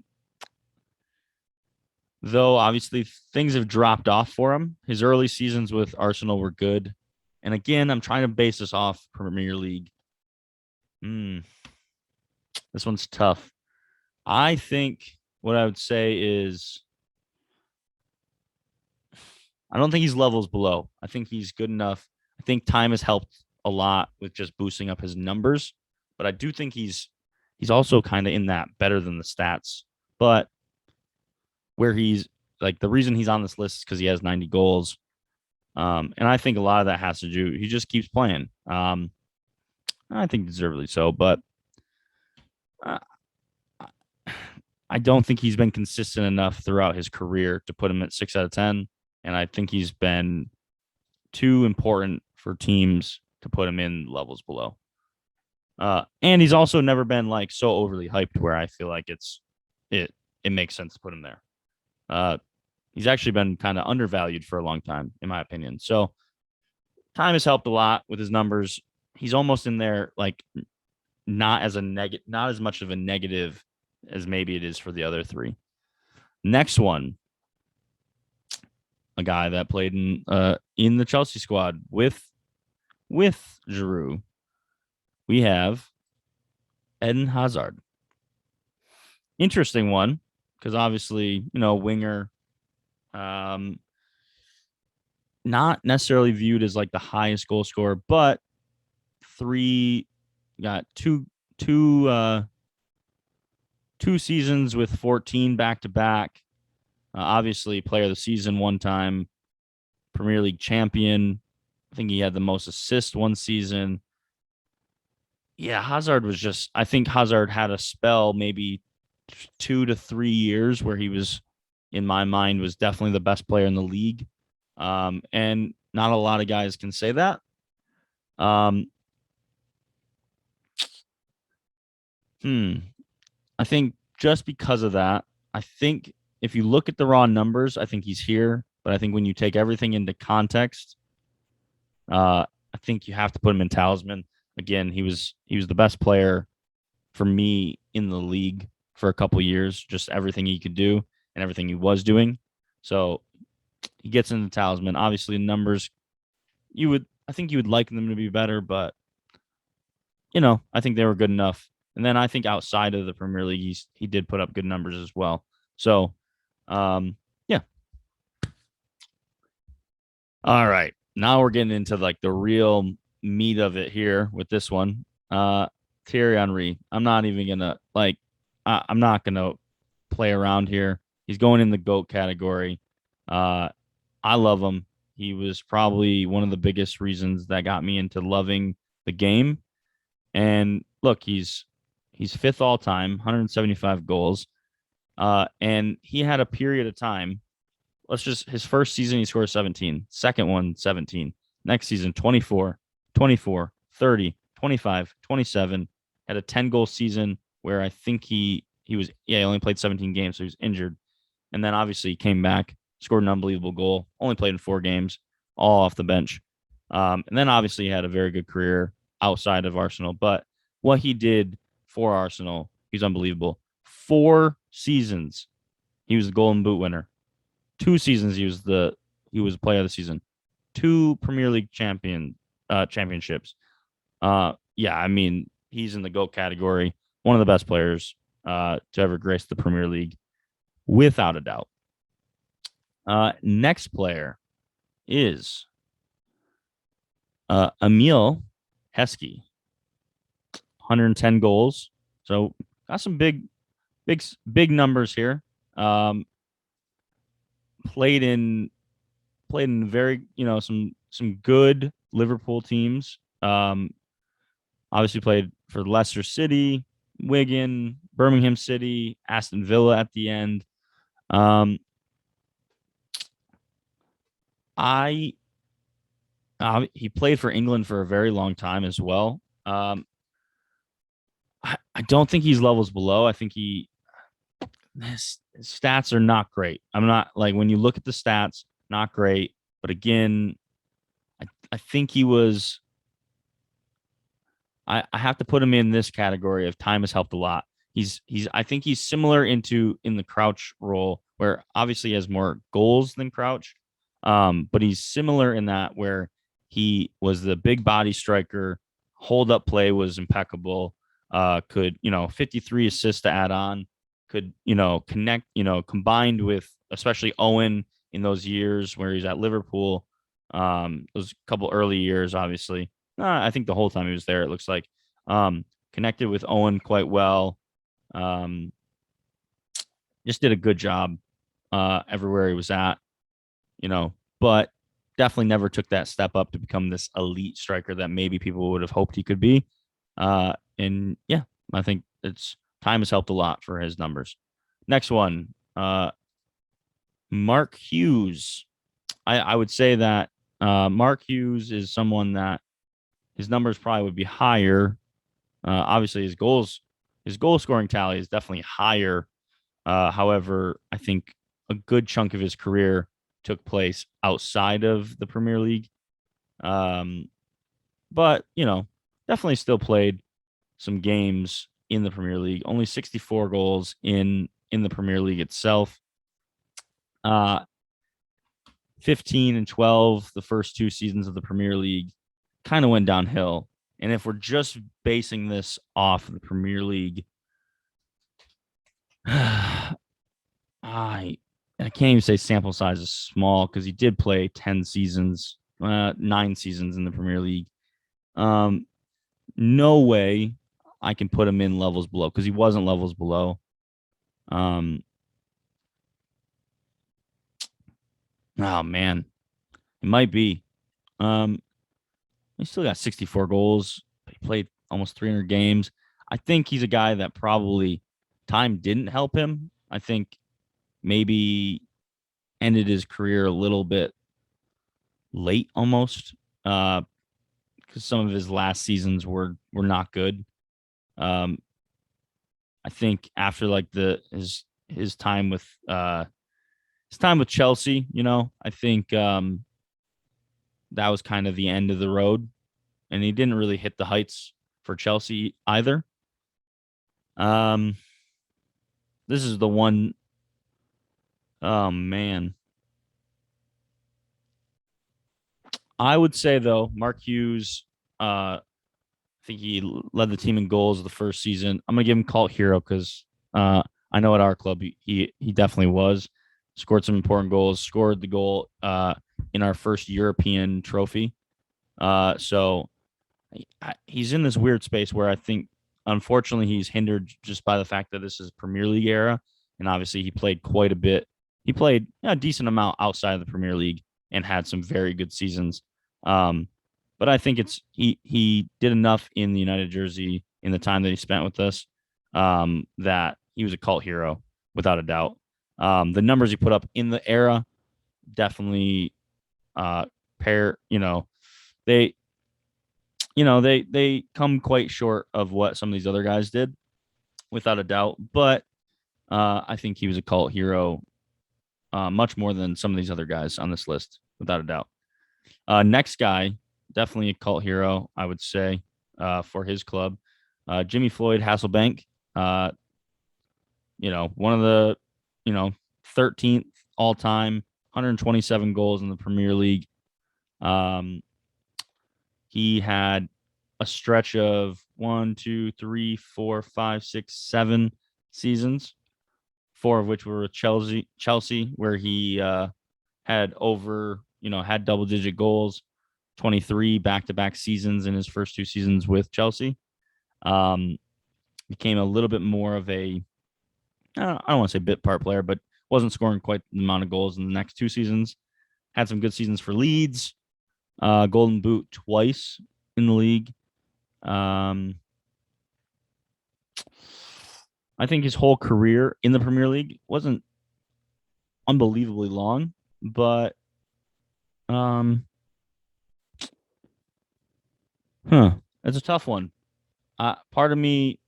obviously things have dropped off for him. His early seasons with Arsenal were good. And again, I'm trying to base this off Premier League. This one's tough. I think what I would say is I don't think he's levels below. I think he's good enough. I think time has helped a lot with just boosting up his numbers, but I do think he's also kind of in that better than the stats. But where he's like the reason he's on this list is because he has 90 goals. And I think a lot of that has to do, he just keeps playing. I think deservedly so, but I don't think he's been consistent enough throughout his career to put him at 6 out of 10. And I think he's been too important for teams to put him in levels below. And he's also never been like so overly hyped where I feel like it makes sense to put him there. He's actually been kind of undervalued for a long time, in my opinion. So time has helped a lot with his numbers. He's almost in there, like not as much of a negative as maybe it is for the other three. Next one, a guy that played in the Chelsea squad with Giroud. We have Edin Hazard. Interesting one, because obviously, winger, not necessarily viewed as like the highest goal scorer, but got two seasons with 14 back to back. Obviously, player of the season one time, Premier League champion. I think he had the most assists one season. Yeah, Hazard was just, I think Hazard had a spell, maybe 2 to 3 years where he was, in my mind, was definitely the best player in the league. And not a lot of guys can say that. I think just because of that, I think if you look at the raw numbers, I think he's here. But I think when you take everything into context, I think you have to put him in talisman. Again, he was the best player for me in the league for a couple years, just everything he could do and everything he was doing. So he gets into talisman. Obviously, numbers, I think you would like them to be better, but I think they were good enough. And then I think outside of the Premier League, he did put up good numbers as well. So, yeah. All right. Now we're getting into like the real meat of it here with this one. Thierry Henry. I'm not even gonna like. I'm not gonna play around here. He's going in the GOAT category. Uh, I love him. He was probably one of the biggest reasons that got me into loving the game. And look, he's fifth all time, 175 goals. And he had a period of time. Let's just his first season he scored 17, second one 17. Next season 24, 24, 30, 25, 27. Had a 10-goal season where I think he was he only played 17 games, so he was injured. And then obviously he came back, scored an unbelievable goal, only played in 4 games, all off the bench. And then obviously he had a very good career outside of Arsenal. But what he did for Arsenal, he's unbelievable. 4 seasons, he was the Golden Boot winner. 2 seasons, he was player of the season. 2 Premier League championships. Yeah, I mean he's in the GOAT category. One of the best players to ever grace the Premier League, without a doubt. Next player is Emil Heskey, 110 goals. So got some big numbers here. Played in very some good Liverpool teams. Obviously played for Leicester City, Wigan, Birmingham City, Aston Villa at the end. Um, I He played for England for a very long time as well. I don't think he's levels below. I think his stats are not great. I'm not like when you look at the stats, not great. But again, I think he was. I have to put him in this category of time has helped a lot. He's I think he's similar in the Crouch role where obviously he has more goals than Crouch, but he's similar in that where he was the big body striker, hold up play was impeccable, could 53 assists to add on, could connect combined with especially Owen in those years where he's at Liverpool, those couple early years obviously. I think the whole time he was there, it looks like connected with Owen quite well. Um, just did a good job everywhere he was at, but definitely never took that step up to become this elite striker that maybe people would have hoped he could be. And yeah, I think it's time has helped a lot for his numbers. Next one, Mark Hughes. I would say that Mark Hughes is someone that his numbers probably would be higher. Obviously, his goal scoring tally is definitely higher. However, I think a good chunk of his career took place outside of the Premier League. Um, but definitely still played some games in the Premier League. Only 64 goals in the Premier League itself. Uh, 15 and 12, the first 2 seasons of the Premier League, kind of went downhill. And if we're just basing this off the Premier League, I I can't even say sample size is small because he did play 10 seasons, 9 seasons in the Premier League. Um, no way I can put him in levels below because he wasn't levels below. Um, oh man, it might be. Um, he still got 64 goals. He played almost 300 games. I think he's a guy that probably time didn't help him. I think maybe ended his career a little bit late almost. Because some of his last seasons were not good. Um, I think after like his time with Chelsea, I think that was kind of the end of the road, and he didn't really hit the heights for Chelsea either. Um, this is the one. Oh man, I would say though, Mark Hughes, I think he led the team in goals the first season. I'm gonna give him cult hero because I know at our club he definitely was. Scored some important goals. Scored the goal in our first European trophy. So he's in this weird space where I think, unfortunately, he's hindered just by the fact that this is Premier League era, and obviously he played quite a bit. He played a decent amount outside of the Premier League and had some very good seasons. Um, but I think he did enough in the United jersey in the time that he spent with us that he was a cult hero without a doubt. The numbers he put up in the era definitely pair. They they come quite short of what some of these other guys did, without a doubt. But I think he was a cult hero, much more than some of these other guys on this list, without a doubt. Next guy, definitely a cult hero, I would say, for his club. Jimmy Floyd Hasselbank. One of the, 13th all time, 127 goals in the Premier League. He had a stretch of 1, 2, 3, 4, 5, 6, 7 seasons, 4 of which were with Chelsea, where he had had double digit goals, 23 back to back seasons in his first 2 seasons with Chelsea. Became a little bit more of a, I don't want to say bit part player, but wasn't scoring quite the amount of goals in the next 2 seasons. Had some good seasons for Leeds, Golden Boot twice in the league. I think his whole career in the Premier League wasn't unbelievably long, but it's a tough one. Part of me,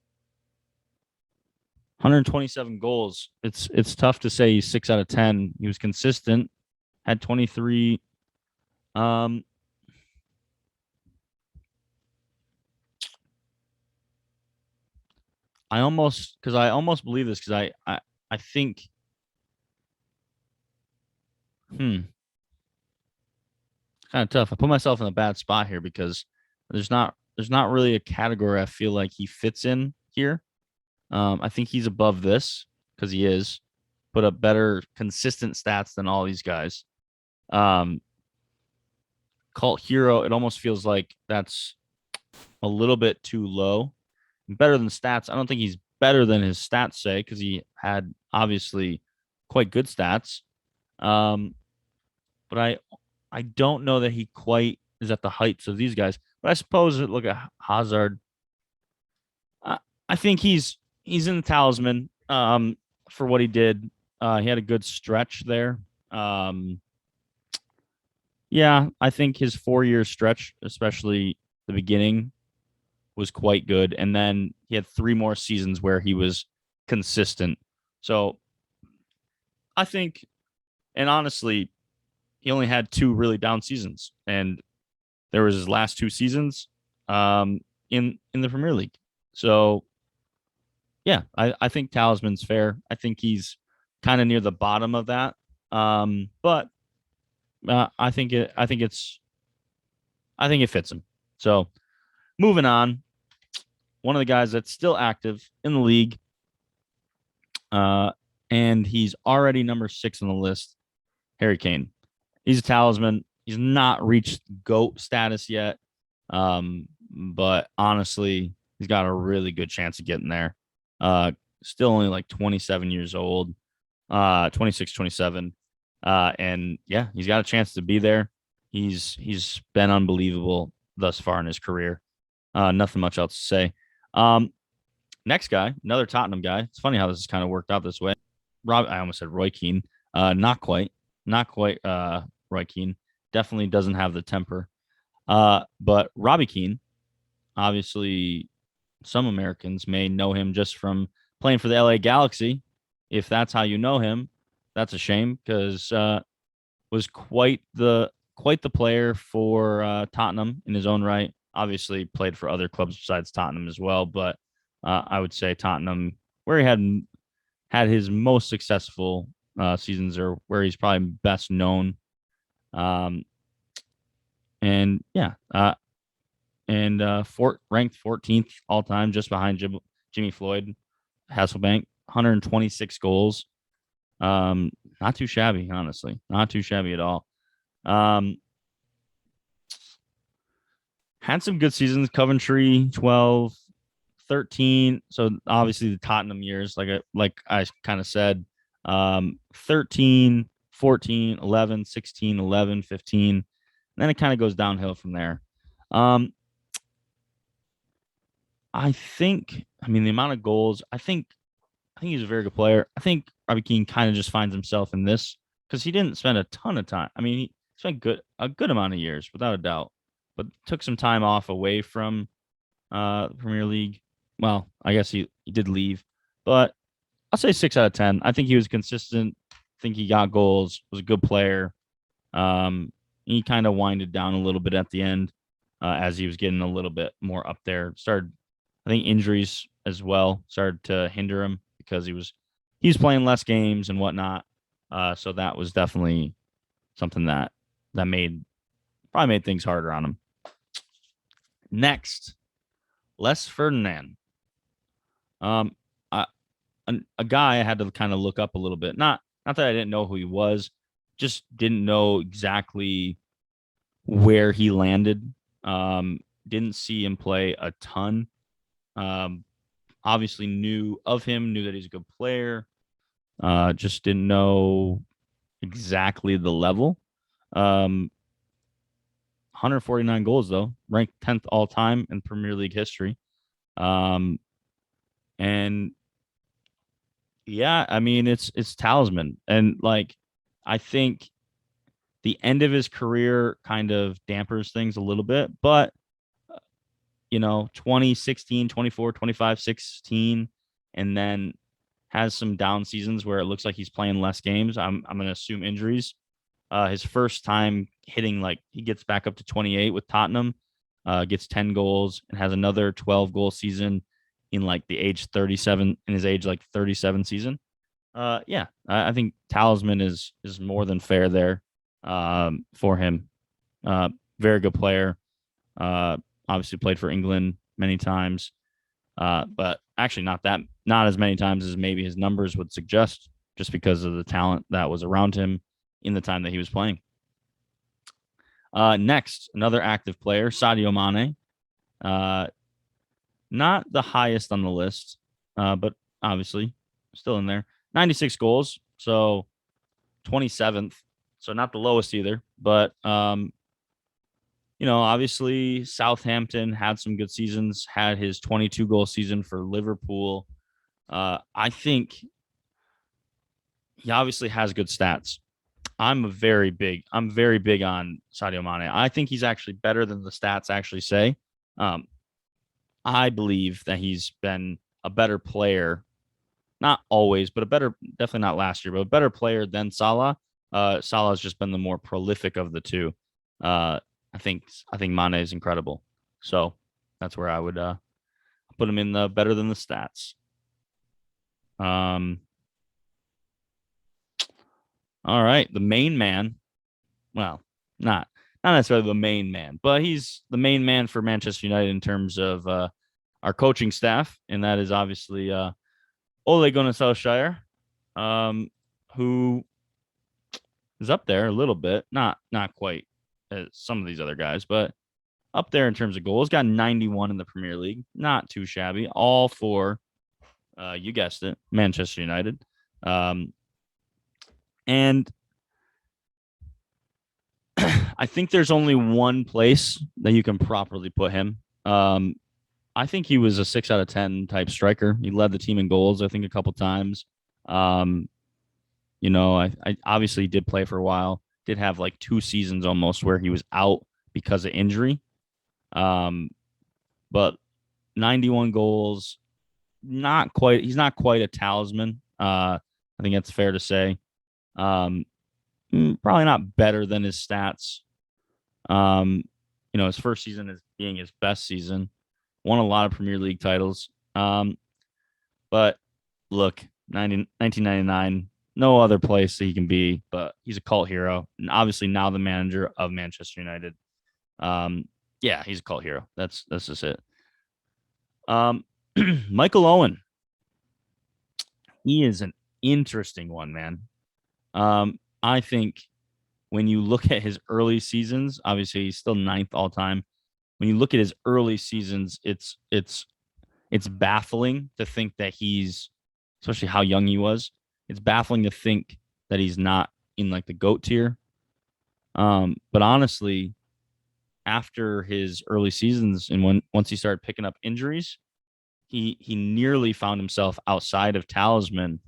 127 goals. It's tough to say he's 6 out of 10. He was consistent, had 23. I almost believe this because I think kind of tough. I put myself in a bad spot here because there's not really a category I feel like he fits in here. I think he's above this because he is put up better consistent stats than all these guys. Um, Cult hero, it almost feels like that's a little bit too low. Better than stats. I don't think he's better than his stats say because he had obviously quite good stats. Um, but I don't know that he quite is at the heights of these guys. But I suppose look at Hazard. I, I think he's in the talisman for what he did. He had a good stretch there. Yeah, I think his 4 year stretch, especially the beginning, was quite good. And then he had 3 more seasons where he was consistent. So I think, and honestly, he only had 2 really down seasons, and there was his last 2 seasons in the Premier League. So yeah, I think Talisman's fair. I think he's kind of near the bottom of that. But I think it fits him. So moving on, one of the guys that's still active in the league, and he's already number 6 on the list, Harry Kane. He's a talisman. He's not reached GOAT status yet, but honestly, he's got a really good chance of getting there. Still only like 27 years old, 26, 27. And yeah, he's got a chance to be there. He's been unbelievable thus far in his career. Nothing much else to say. Next guy, another Tottenham guy. It's funny how this has kind of worked out this way. I almost said Roy Keane. Not quite. Roy Keane. Definitely doesn't have the temper. But Robbie Keane, obviously, some Americans may know him just from playing for the LA Galaxy. If that's how you know him, that's a shame because was quite the player for Tottenham in his own right. Obviously, played for other clubs besides Tottenham as well, but I would say Tottenham, where he had his most successful seasons, or where he's probably best known. And yeah, and ranked 14th all time, just behind Jimmy Floyd, Hasselbank, 126 goals. Not too shabby, honestly. Not too shabby at all. Um, had some good seasons. Coventry, 12, 13. So obviously the Tottenham years, like I kind of said, 13, 14, 11, 16, 11, 15. And then it kind of goes downhill from there. Um, I mean, the amount of goals, I think he's a very good player. I think Robbie Keane kind of just finds himself in this because he didn't spend a ton of time. I mean, he spent a good amount of years without a doubt, but took some time off away from the Premier League. Well, I guess he did leave, but I'll say 6 out of 10. I think he was consistent. I think he got goals. Was a good player. He kind of winded down a little bit at the end as he was getting a little bit more up there. Started, I think, injuries as well started to hinder him because he was playing less games and whatnot. So that was definitely something that probably made things harder on him. Next, Les Ferdinand. Um, I, a guy I had to kind of look up a little bit. Not that I didn't know who he was, just didn't know exactly where he landed. Didn't see him play a ton. Um, Obviously knew of him, knew that he's a good player. Just didn't know exactly the level. 149 goals though, ranked 10th all time in Premier League history. And yeah, I mean it's talisman, and like I think the end of his career kind of dampers things a little bit, but 2016, 24, 25, 16, and then has some down seasons where it looks like he's playing less games. I'm going to assume injuries. His first time hitting, like, he gets back up to 28 with Tottenham, gets 10 goals and has another 12 goal season in like the age 37 in his age like 37 season. Yeah, I think talisman is more than fair there for him. Very good player. Obviously played for England many times, but actually not as many times as maybe his numbers would suggest, just because of the talent that was around him in the time that he was playing. Next, another active player, Sadio Mane. Not the highest on the list, but obviously still in there. 96 goals, so 27th, so not the lowest either, but obviously Southampton had some good seasons, had his 22 goal season for Liverpool. I think he obviously has good stats. I'm very big on Sadio Mane. I think he's actually better than the stats actually say. I believe that he's been a better player, not always, but definitely not last year, but a better player than Salah. Salah has just been the more prolific of the two. I think Mane is incredible. So that's where I would put him in the better than the stats. All right, the main man. Well, not necessarily the main man, but he's the main man for Manchester United in terms of our coaching staff, and that is obviously Ole Gunnar Solskjaer, who is up there a little bit, not quite as some of these other guys, but up there in terms of goals. Got 91 in the Premier League, not too shabby. All for, you guessed it, Manchester United. And I think there's only one place that you can properly put him. I think he was a 6 out of 10 type striker. He led the team in goals, I think, a couple times. I obviously did play for a while. Did have like 2 seasons almost where he was out because of injury. But 91 goals, he's not quite a talisman. I think that's fair to say. Probably not better than his stats. His first season is being his best season. Won a lot of Premier League titles. But look, 1999, no other place that he can be, but he's a cult hero. And obviously now the manager of Manchester United. Yeah, he's a cult hero. That's just it. Um, Michael Owen, he is an interesting one, man. I think when you look at his early seasons, obviously he's still ninth all time. When you look at his early seasons, it's baffling to think that he's, especially how young he was. It's baffling to think that he's not in like the GOAT tier. But honestly, after his early seasons and when once he started picking up injuries, he nearly found himself outside of talisman.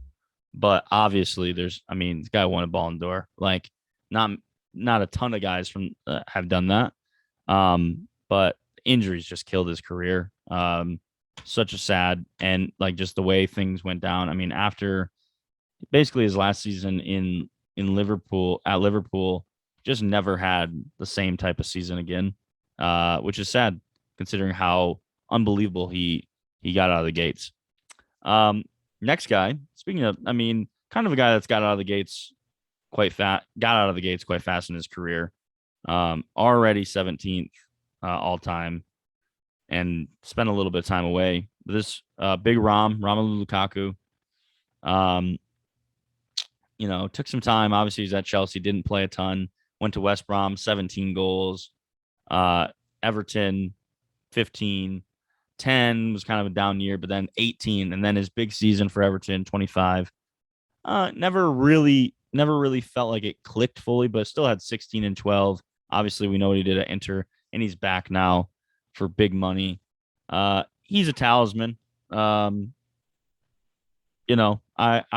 But obviously, I mean, this guy won a Ballon d'Or. Like, not not a ton of guys from have done that. But injuries just killed his career. Such a sad and like just the way things went down. I mean, after basically his last season in Liverpool at Liverpool, just never had the same type of season again, which is sad considering how unbelievable he got out of the gates. Um, Next guy, speaking of, I mean, kind of a guy that's got out of the gates got out of the gates quite fast in his career. Already 17th all time, and spent a little bit of time away. This big Romelu Lukaku, um, took some time. Obviously, he's at Chelsea, didn't play a ton. Went to West Brom, 17 goals. Everton, 15. 10 was kind of a down year, but then 18, and then his big season for Everton, 25. Never really felt like it clicked fully, but still had 16 and 12. Obviously, we know what he did at Inter, and he's back now for big money. He's a talisman. I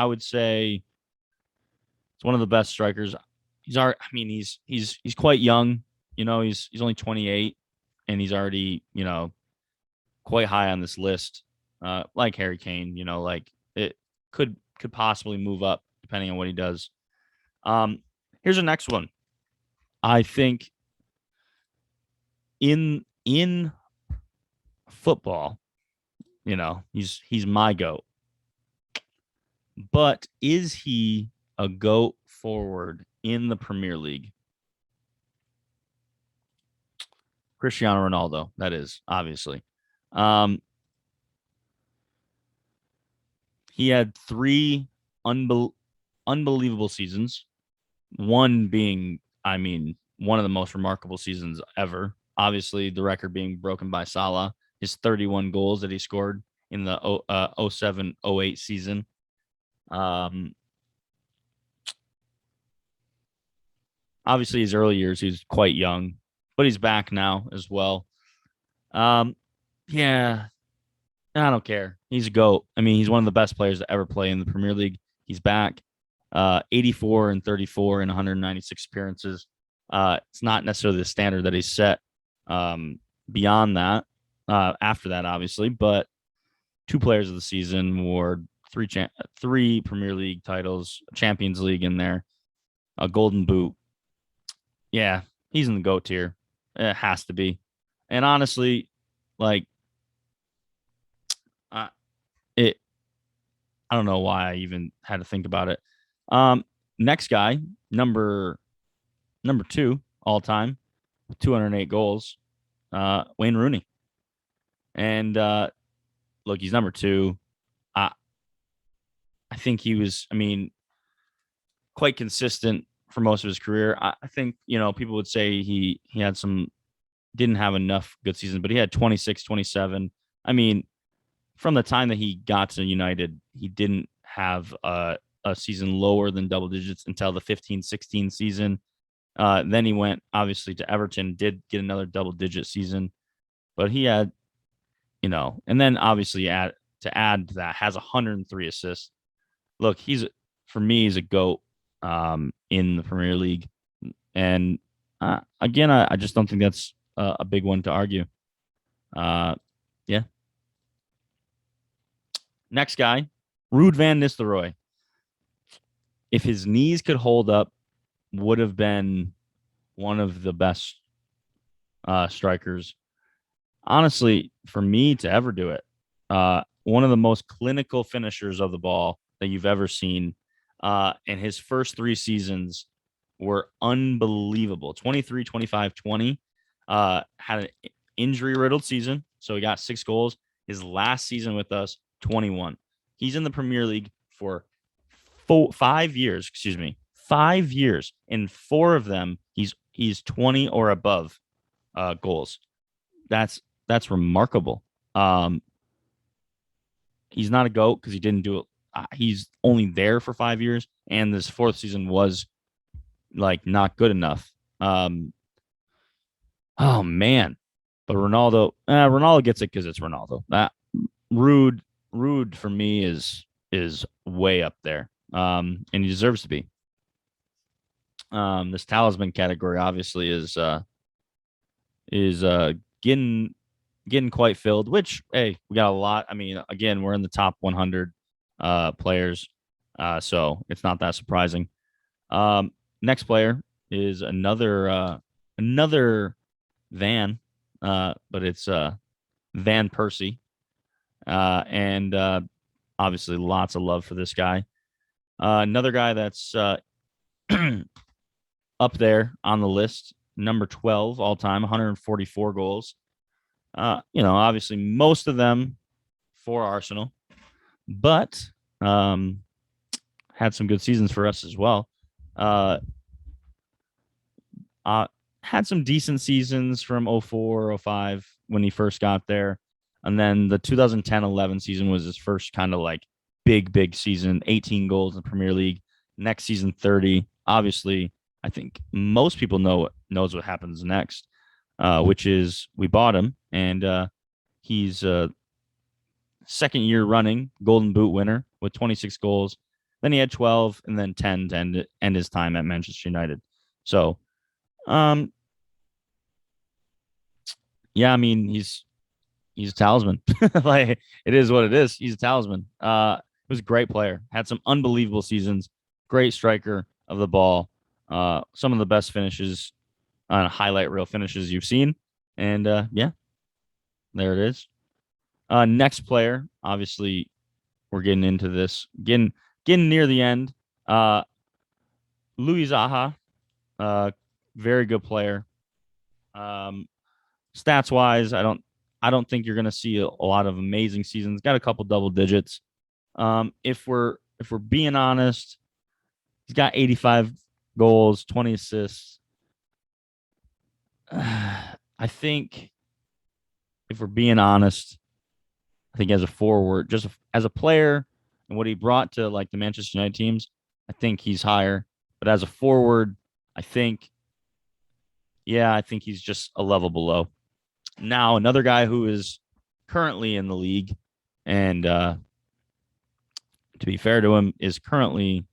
would say it's one of the best strikers. He's quite young. He's only 28, and he's already quite high on this list. Like Harry Kane, like it could possibly move up depending on what he does. Here's the next one. I think in football, he's my goat. But is he a goat forward in the Premier League? Cristiano Ronaldo, that is, obviously. Um, he had three unbelievable seasons. One being, I mean, one of the most remarkable seasons ever. Obviously, the record being broken by Salah, his 31 goals that he scored in the 07-08 season. Obviously, his early years, he's quite young, but he's back now as well. Um, yeah, I don't care. He's a GOAT. I mean, he's one of the best players to ever play in the Premier League. He's back. 84 and 34 in 196 appearances. It's not necessarily the standard that he's set beyond that, after that, obviously, but two players of the season award, three Premier League titles, Champions League in there, a Golden Boot. Yeah, he's in the GOAT tier. It has to be. And honestly, like, uh, it, I don't know why I even had to think about it. Next guy, number two all time, with 208 goals, Wayne Rooney. And look, he's number two. I think he was, I mean, quite consistent for most of his career. I think, people would say he had didn't have enough good seasons, but he had 26, 27. I mean, from the time that he got to United, he didn't have a season lower than double digits until the 15-16 season. Then he went obviously to Everton, did get another double digit season, but he had, and then obviously to add to that, has 103 assists. Look, for me, he's a GOAT in the Premier League. And again, I just don't think that's a big one to argue. Yeah. Next guy, Ruud van Nistelrooy. If his knees could hold up, would have been one of the best strikers, honestly, for me to ever do it. One of the most clinical finishers of the ball that you've ever seen. And his first three seasons were unbelievable. 23, 25, 20. Had an injury riddled season, so he got 6 goals. His last season with us, 21. He's in the Premier League for 5 years. Excuse me, 5 years. In 4 of them, he's 20 or above goals. That's remarkable. Um, he's not a goat because he didn't do it. He's only there for 5 years, and this fourth season was like not good enough. Oh man, but Ronaldo gets it because it's Ronaldo. That rude, rude for me is way up there. And he deserves to be. This talisman category obviously is getting quite filled. Which hey, we got a lot. I mean, again, we're in the top 100 players, so it's not that surprising. Next player is another Van, but it's Van Persie, and obviously lots of love for this guy. Another guy that's up there on the list, number 12 all time, 144 goals. Obviously most of them for Arsenal, but had some good seasons for us as well. Uh, had some decent seasons from 04, 05 when he first got there. And then the 2010-11 season was his first kind of like big season, 18 goals in the Premier League. Next season, 30. Obviously, I think most people knows what happens next, which is we bought him, and he's second year running Golden Boot winner with 26 goals. Then he had 12 and then 10 to end his time at Manchester United. So, yeah, I mean he's a talisman. Like it is what it is. He's a talisman. He was a great player. Had some unbelievable seasons. Great striker of the ball. Some of the best finishes on highlight reel finishes you've seen. And yeah, there it is. Next player, obviously, we're getting into this, getting near the end. Louis Zaha, very good player. Um, Stats wise, I don't think you're going to see a lot of amazing seasons. Got a couple double digits. If we're being honest, he's got 85 goals, 20 assists. I think if we're being honest, I think as a forward, just as a player and what he brought to like the Manchester United teams, I think he's higher. But as a forward, I think, yeah, I think he's just a level below. Now, another guy who is currently in the league, and to be fair to him, is currently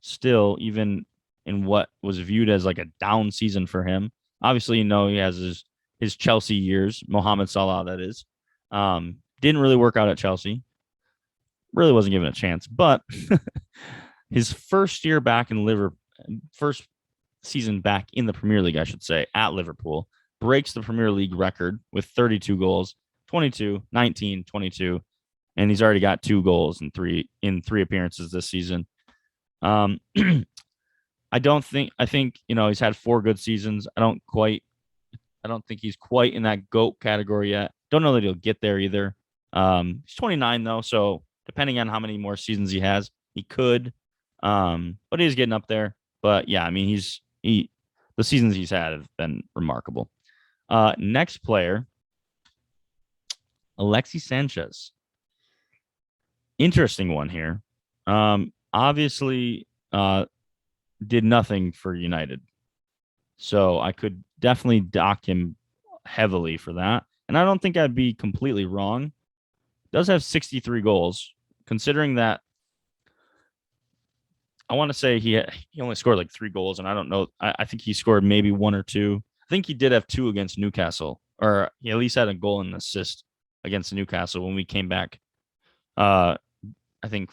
still even in what was viewed as like a down season for him. Obviously, he has his Chelsea years, Mohamed Salah, that is. Didn't really work out at Chelsea. Really wasn't given a chance. But his first year back in Liverpool, first season back in the Premier League, I should say, at Liverpool, breaks the Premier League record with 32 goals, 22, 19, 22, and he's already got 2 goals in three appearances this season. I think he's had 4 good seasons. I don't think he's quite in that GOAT category yet. Don't know that he'll get there either. He's 29 though, so depending on how many more seasons he has, he could. But he's getting up there. But yeah, I mean the seasons he's had have been remarkable. Next player, Alexi Sanchez. Interesting one here. Obviously, did nothing for United. So I could definitely dock him heavily for that. And I don't think I'd be completely wrong. Does have 63 goals, considering that I want to say he only scored like 3 goals, and I don't know. I think he scored maybe 1 or 2. I think he did have 2 against Newcastle, or he at least had a goal and an assist against Newcastle when we came back. I think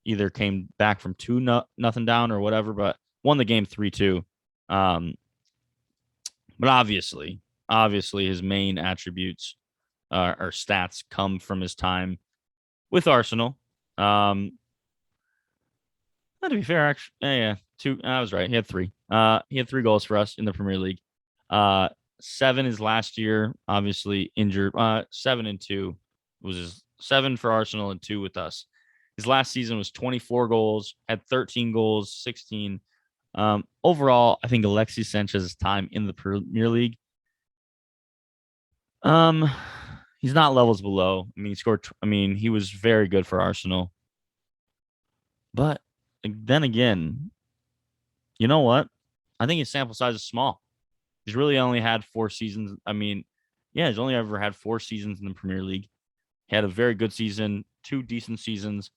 either came back from 2-0 down or whatever, but won the game 3-2. But obviously his main attributes or stats come from his time with Arsenal. To be fair, actually, yeah, 2. I was right. He had 3. He had 3 goals for us in the Premier League. 7 is last year, obviously injured. 7-2 was his 7 for Arsenal and 2 with us. His last season was 24 goals, had 13 goals, 16. Overall, I think Alexi Sanchez's time in the Premier League, um, he's not levels below. I mean, he scored. I mean, he was very good for Arsenal. But then again, you know what? I think his sample size is small. He's really only had 4 seasons. I mean, yeah, he's only ever had 4 seasons in the Premier League. He had a very good season, 2 decent seasons.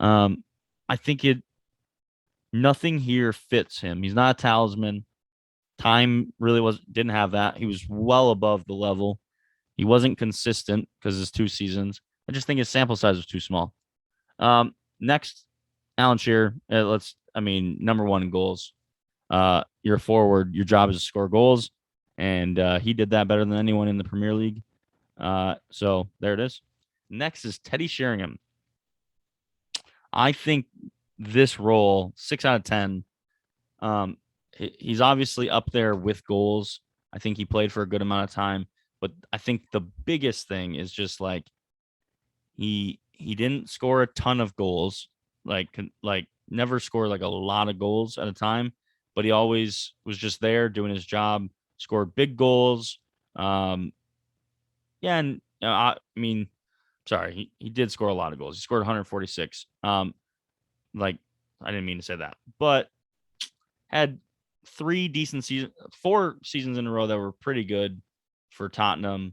Um, I think it nothing here fits him. He's not a talisman. Time really didn't have that. He was well above the level. He wasn't consistent because his 2 seasons. I just think his sample size was too small. Next, Alan Shearer. Number one in goals. You're a forward. Your job is to score goals, and he did that better than anyone in the Premier League. So there it is. Next is Teddy Sheringham. I think this role, 6 out of 10. He's obviously up there with goals. I think he played for a good amount of time, but I think the biggest thing is just like he didn't score a ton of goals, like never scored like a lot of goals at a time, but he always was just there doing his job, scored big goals. Yeah, and I mean, sorry, he did score a lot of goals. He scored 146. Like I didn't mean to say that, but had 4 seasons in a row that were pretty good for Tottenham.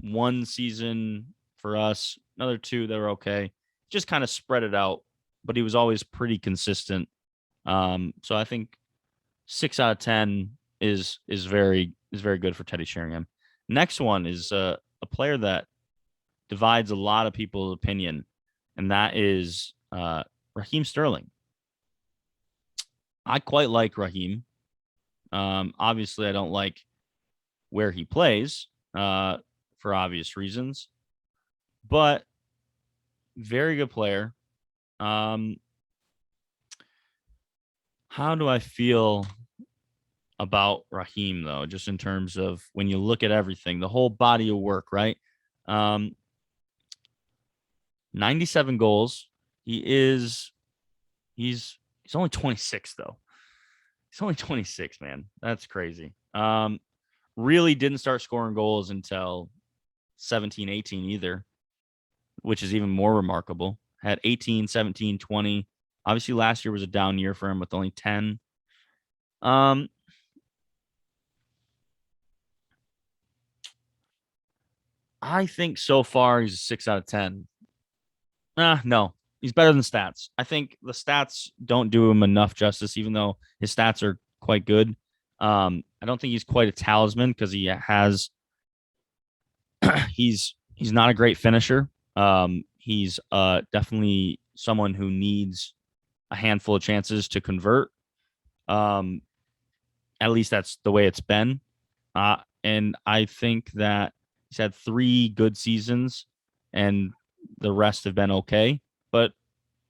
1 season for us, another 2 that were okay. Just kind of spread it out, but he was always pretty consistent. So I think 6 out of 10 is very good for Teddy Sheringham. Next one is a player that divides a lot of people's opinion, and that is Raheem Sterling. I quite like Raheem. Obviously, I don't like where he plays for obvious reasons, but very good player. How do I feel about Raheem, though, just in terms of when you look at everything, the whole body of work, right? 97 goals. He's only 26, though. He's only 26, man. That's crazy. Really didn't start scoring goals until 17, 18 either, which is even more remarkable. Had 18, 17, 20. Obviously, last year was a down year for him with only 10. I think so far he's a 6 out of 10. No, he's better than stats. I think the stats don't do him enough justice, even though his stats are quite good. I don't think he's quite a talisman because he has he's not a great finisher. He's definitely someone who needs a handful of chances to convert. Um, at least that's the way it's been. And I think that he's had 3 good seasons, and the rest have been okay. But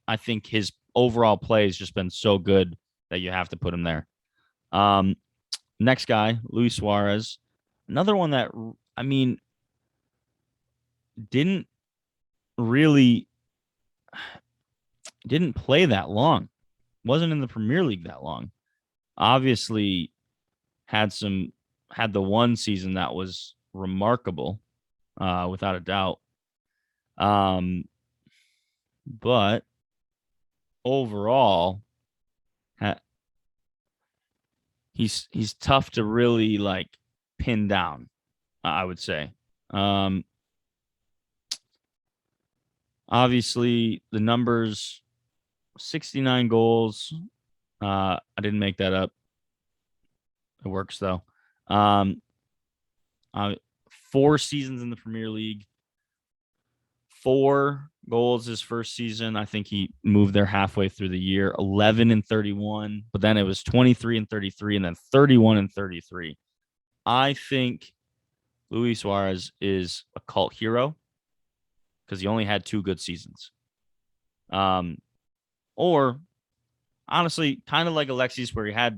I think his overall play has just been so good that you have to put him there. Next guy, Luis Suarez, another one that I mean didn't really didn't play that long. Wasn't in the Premier League that long. Obviously had the 1 season that was remarkable, without a doubt. But overall, he's tough to really like pin down, I would say. Obviously the numbers, 69 goals. I didn't make that up. It works though. 4 seasons in the Premier League. 4 goals his first season. I think he moved there halfway through the year. 11 and 31, but then it was 23 and 33, and then 31 and 33. I think Luis Suarez is a cult hero because he only had 2 good seasons. Or honestly, kind of like Alexis, where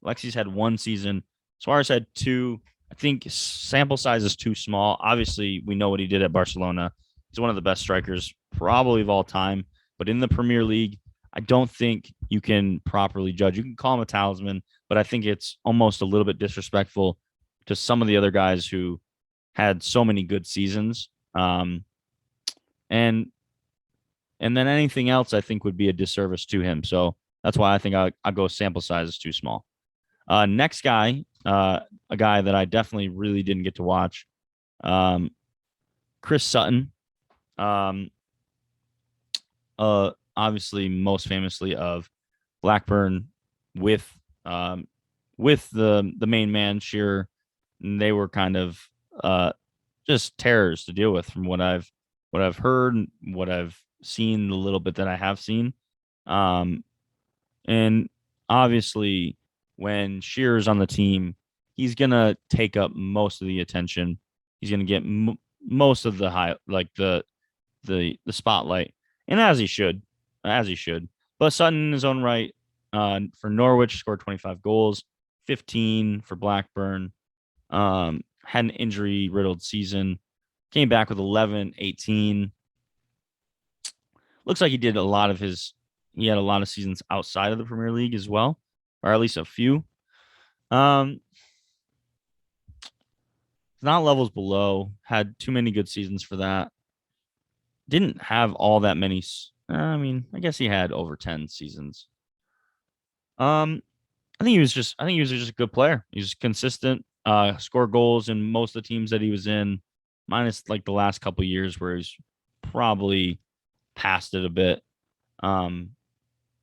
Alexis had 1 season, Suarez had 2, I think sample size is too small. Obviously, we know what he did at Barcelona. He's one of the best strikers probably of all time. But in the Premier League, I don't think you can properly judge. You can call him a talisman, but I think it's almost a little bit disrespectful to some of the other guys who had so many good seasons. And and then anything else I think would be a disservice to him. So that's why I think I'll go sample size is too small. Next guy, a guy that I definitely really didn't get to watch, um, Chris Sutton. Um, Obviously, most famously of Blackburn with um, with the main man Shearer. They were kind of just terrors to deal with from what I've heard, what I've seen, the little bit that I have seen. Um, and obviously, when Shearer's on the team, he's gonna take up most of the attention. He's gonna get most of the high, like the spotlight, and as he should. But Sutton, in his own right, for Norwich, scored 25 goals, 15 for Blackburn. Had an injury riddled season, came back with 11, 18. Looks like he had a lot of seasons outside of the Premier League as well, or at least a few. Um, not levels below, had too many good seasons for that. Didn't have all that many. I mean, I guess he had over 10 seasons. Um, I think he was just a good player. He was consistent, scored goals in most of the teams that he was in, minus like the last couple years where he's probably past it a bit. Um,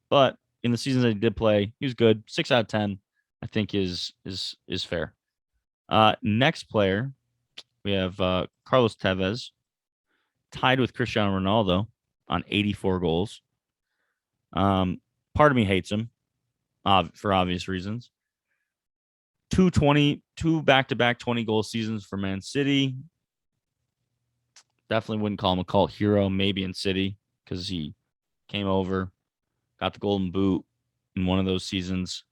but in the seasons that he did play, he was good. 6 out of 10, I think is fair. Next player, we have Carlos Tevez, tied with Cristiano Ronaldo on 84 goals. Part of me hates him for obvious reasons. 2 back-to-back 20-goal seasons for Man City. Definitely wouldn't call him a cult hero, maybe in City, because he came over, got the golden boot in one of those seasons.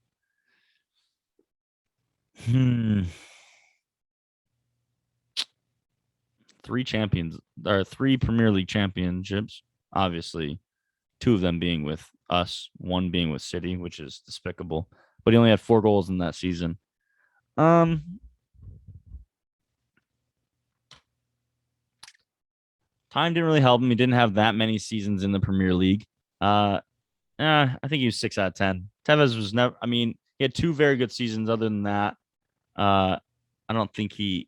Hmm. Three Premier League championships. Obviously, two of them being with us, one being with City, which is despicable. But he only had 4 goals in that season. Time didn't really help him. He didn't have that many seasons in the Premier League. I think he was 6 out of 10. Tevez was never. I mean, he had 2 very good seasons. Other than that, I don't think he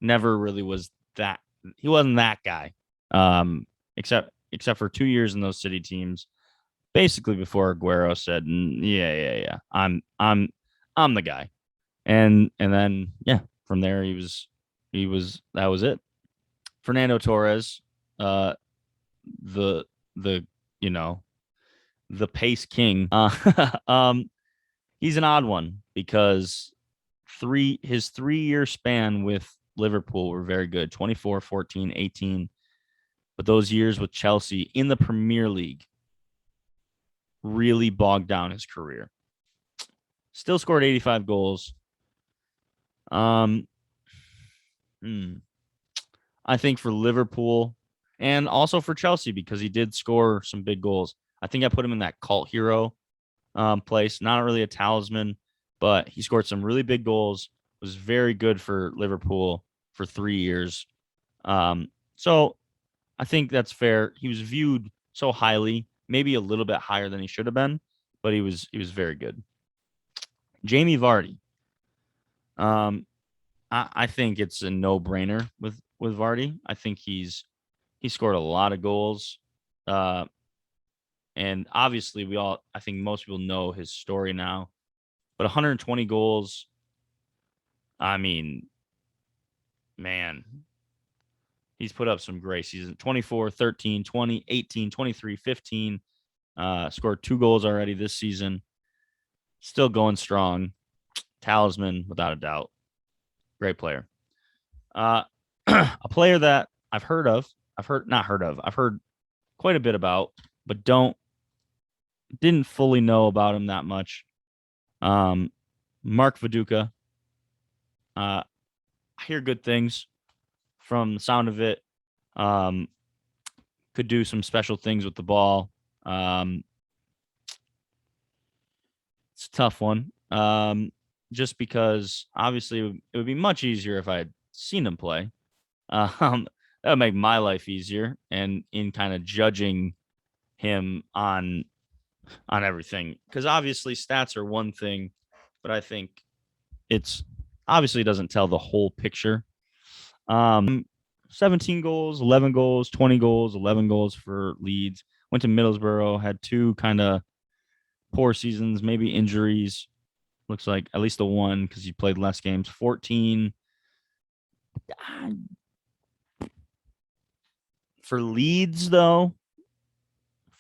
never really was that. He wasn't that guy. Um, except for 2 years in those City teams, basically before Aguero said, yeah, I'm the guy." And then from there he was that was it. Fernando Torres, uh, the the you know the pace king. He's an odd one because his 3 year span with Liverpool were very good, 24, 14, 18. But those years with Chelsea in the Premier League really bogged down his career. Still scored 85 goals. Um, I think for Liverpool and also for Chelsea because he did score some big goals. I think I put him in that cult hero place. Not really a talisman, but he scored some really big goals. Was very good for Liverpool for 3 years. So I think that's fair. He was viewed so highly, maybe a little bit higher than he should have been, but he was very good. Jamie Vardy. Um, I think it's a no brainer with Vardy. I think he scored a lot of goals. Uh, and obviously I think most people know his story now, but 120 goals. I mean, man, he's put up some great seasons. 24, 13, 20, 18, 23, 15. Scored 2 goals already this season. Still going strong. Talisman, without a doubt. Great player. Uh, a player that I've heard of. Not heard of. I've heard quite a bit about, but didn't fully know about him that much. Mark Viduka. I hear good things from the sound of it. Um, could do some special things with the ball. Um, it's a tough one. Just because obviously it would be much easier if I had seen him play. Um, that would make my life easier, and in kind of judging him on everything, because obviously stats are one thing, but I think it's obviously doesn't tell the whole picture. 17 goals, 11 goals, 20 goals, 11 goals for Leeds. Went to Middlesbrough, had two kind of poor seasons, maybe injuries. Looks like at least the one because he played less games. 14 for Leeds, though.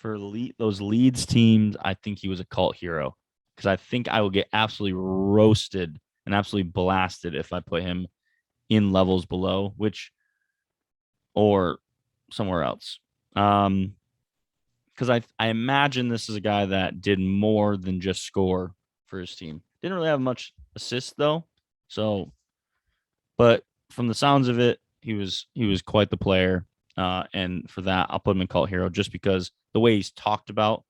Those Leeds teams, I think he was a cult hero because I think I will get absolutely roasted and absolutely blasted if I put him in levels below, which or somewhere else. Because I imagine this is a guy that did more than just score for his team. Didn't really have much assist though, so but from the sounds of it, he was quite the player. And for that, I'll put him in cult hero just because the way he's talked about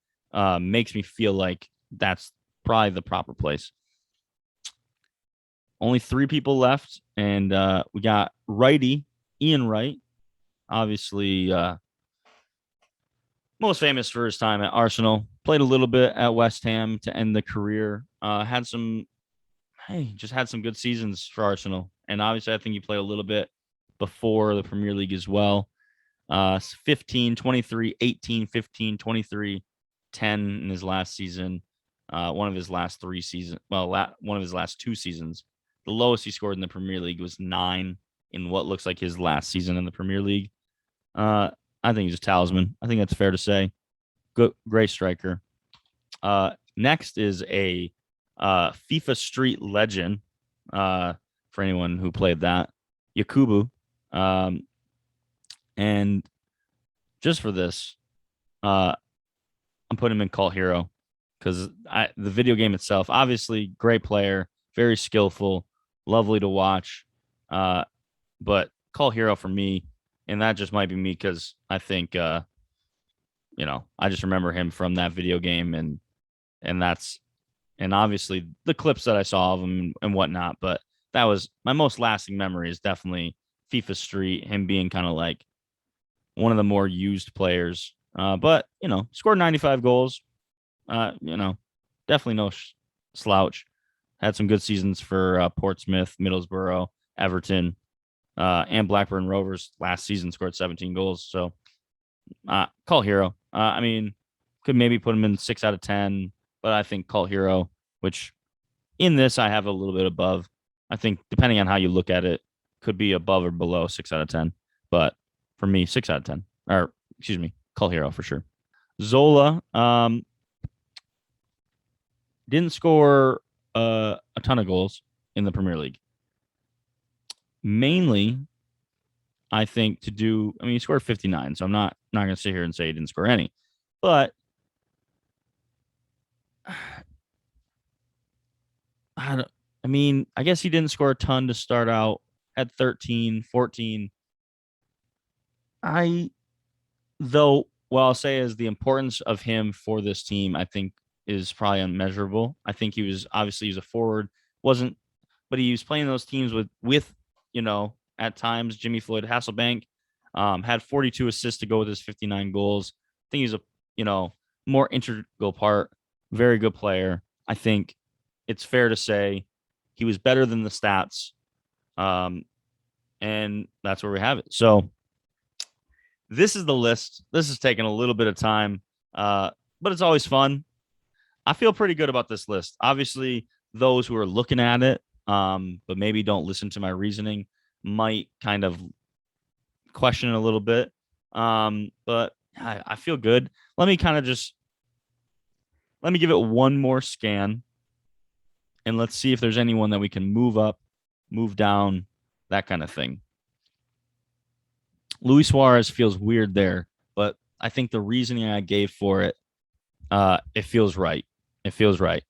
makes me feel like that's probably the proper place. Only three people left, and we got righty Ian Wright, obviously most famous for his time at Arsenal. Played a little bit at West Ham to end the career. Had some, hey, just had some good seasons for Arsenal, and obviously I think he played a little bit before the Premier League as well. 15, 23, 18, 15, 23, 10 in his last season. One of his last three seasons. Well, one of his last two seasons. The lowest he scored in the Premier League was 9 in what looks like his last season in the Premier League. I think he's a talisman. I think that's fair to say. Good, great striker. Next is a FIFA Street legend. For anyone who played that, Yakubu. And just for this, I'm putting him in cult hero because the video game itself, obviously, great player, very skillful, lovely to watch. But cult hero for me, and that just might be me because I think I just remember him from that video game, and that's and obviously the clips that I saw of him and whatnot. But that was my most lasting memory is definitely FIFA Street, him being kind of like one of the more used players. But scored 95 goals. Definitely no slouch. Had some good seasons for Portsmouth, Middlesbrough, Everton, and Blackburn Rovers. Last season scored 17 goals. So cult hero. I mean, could maybe put him in 6 out of 10, but I think cult hero, which in this I have a little bit above. I think depending on how you look at it, could be above or below 6 out of 10. But for me, 6 out of 10. Or excuse me, cult hero for sure. Zola didn't score a ton of goals in the Premier League. Mainly, I think he scored 59, so I'm not going to sit here and say he didn't score any. But I guess he didn't score a ton to start out. Had 13, 14. What I'll say is the importance of him for this team, I think, is probably unmeasurable. I think he was a forward, but he was playing those teams with at times Jimmy Floyd Hasselbank, had 42 assists to go with his 59 goals. I think he's a more integral part, very good player. I think it's fair to say he was better than the stats, and that's where we have it. So this is the list. This is taking a little bit of time, but it's always fun. I feel pretty good about this list. Obviously, those who are looking at it, but maybe don't listen to my reasoning, might kind of question it a little bit. But I feel good. Let me give it one more scan, and let's see if there's anyone that we can move up, move down, that kind of thing. Luis Suarez feels weird there, but I think the reasoning I gave for it, it feels right. It feels right.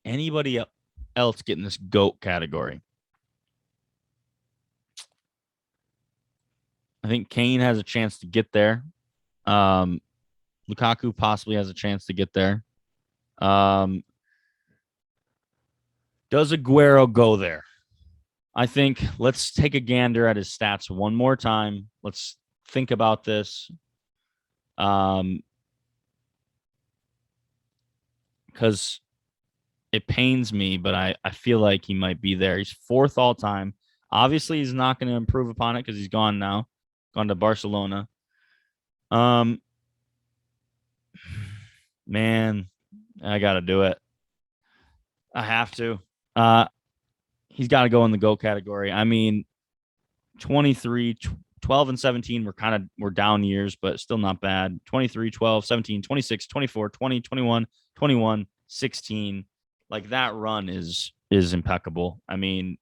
Anybody else? else get in this GOAT category? I think Kane has a chance to get there. Lukaku possibly has a chance to get there. Does Aguero go there? I think let's take a gander at his stats one more time. Let's think about this. Because it pains me, but I feel like he might be there. He's fourth all time. Obviously, he's not going to improve upon it because he's gone now, gone to Barcelona. Man, I got to do it. I have to. He's got to go in the GOAT category. I mean, 23, 12 and 17 were down years, but still not bad. 23, 12, 17, 26, 24, 20, 21, 21, 16. Like that run is impeccable. I mean,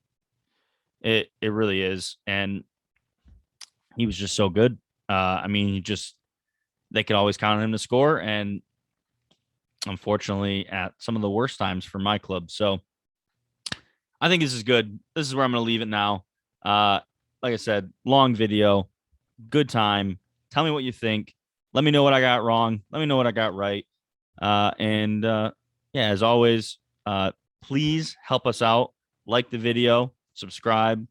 it really is. And he was just so good. I mean, they could always count on him to score. And unfortunately, at some of the worst times for my club. So I think this is good. This is where I'm going to leave it now. Like I said, long video, good time. Tell me what you think. Let me know what I got wrong. Let me know what I got right. Yeah, as always, please help us out. Like the video, subscribe,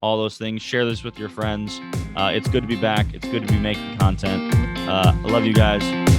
all those things. Share this with your friends. It's good to be back. It's good to be making content. I love you guys.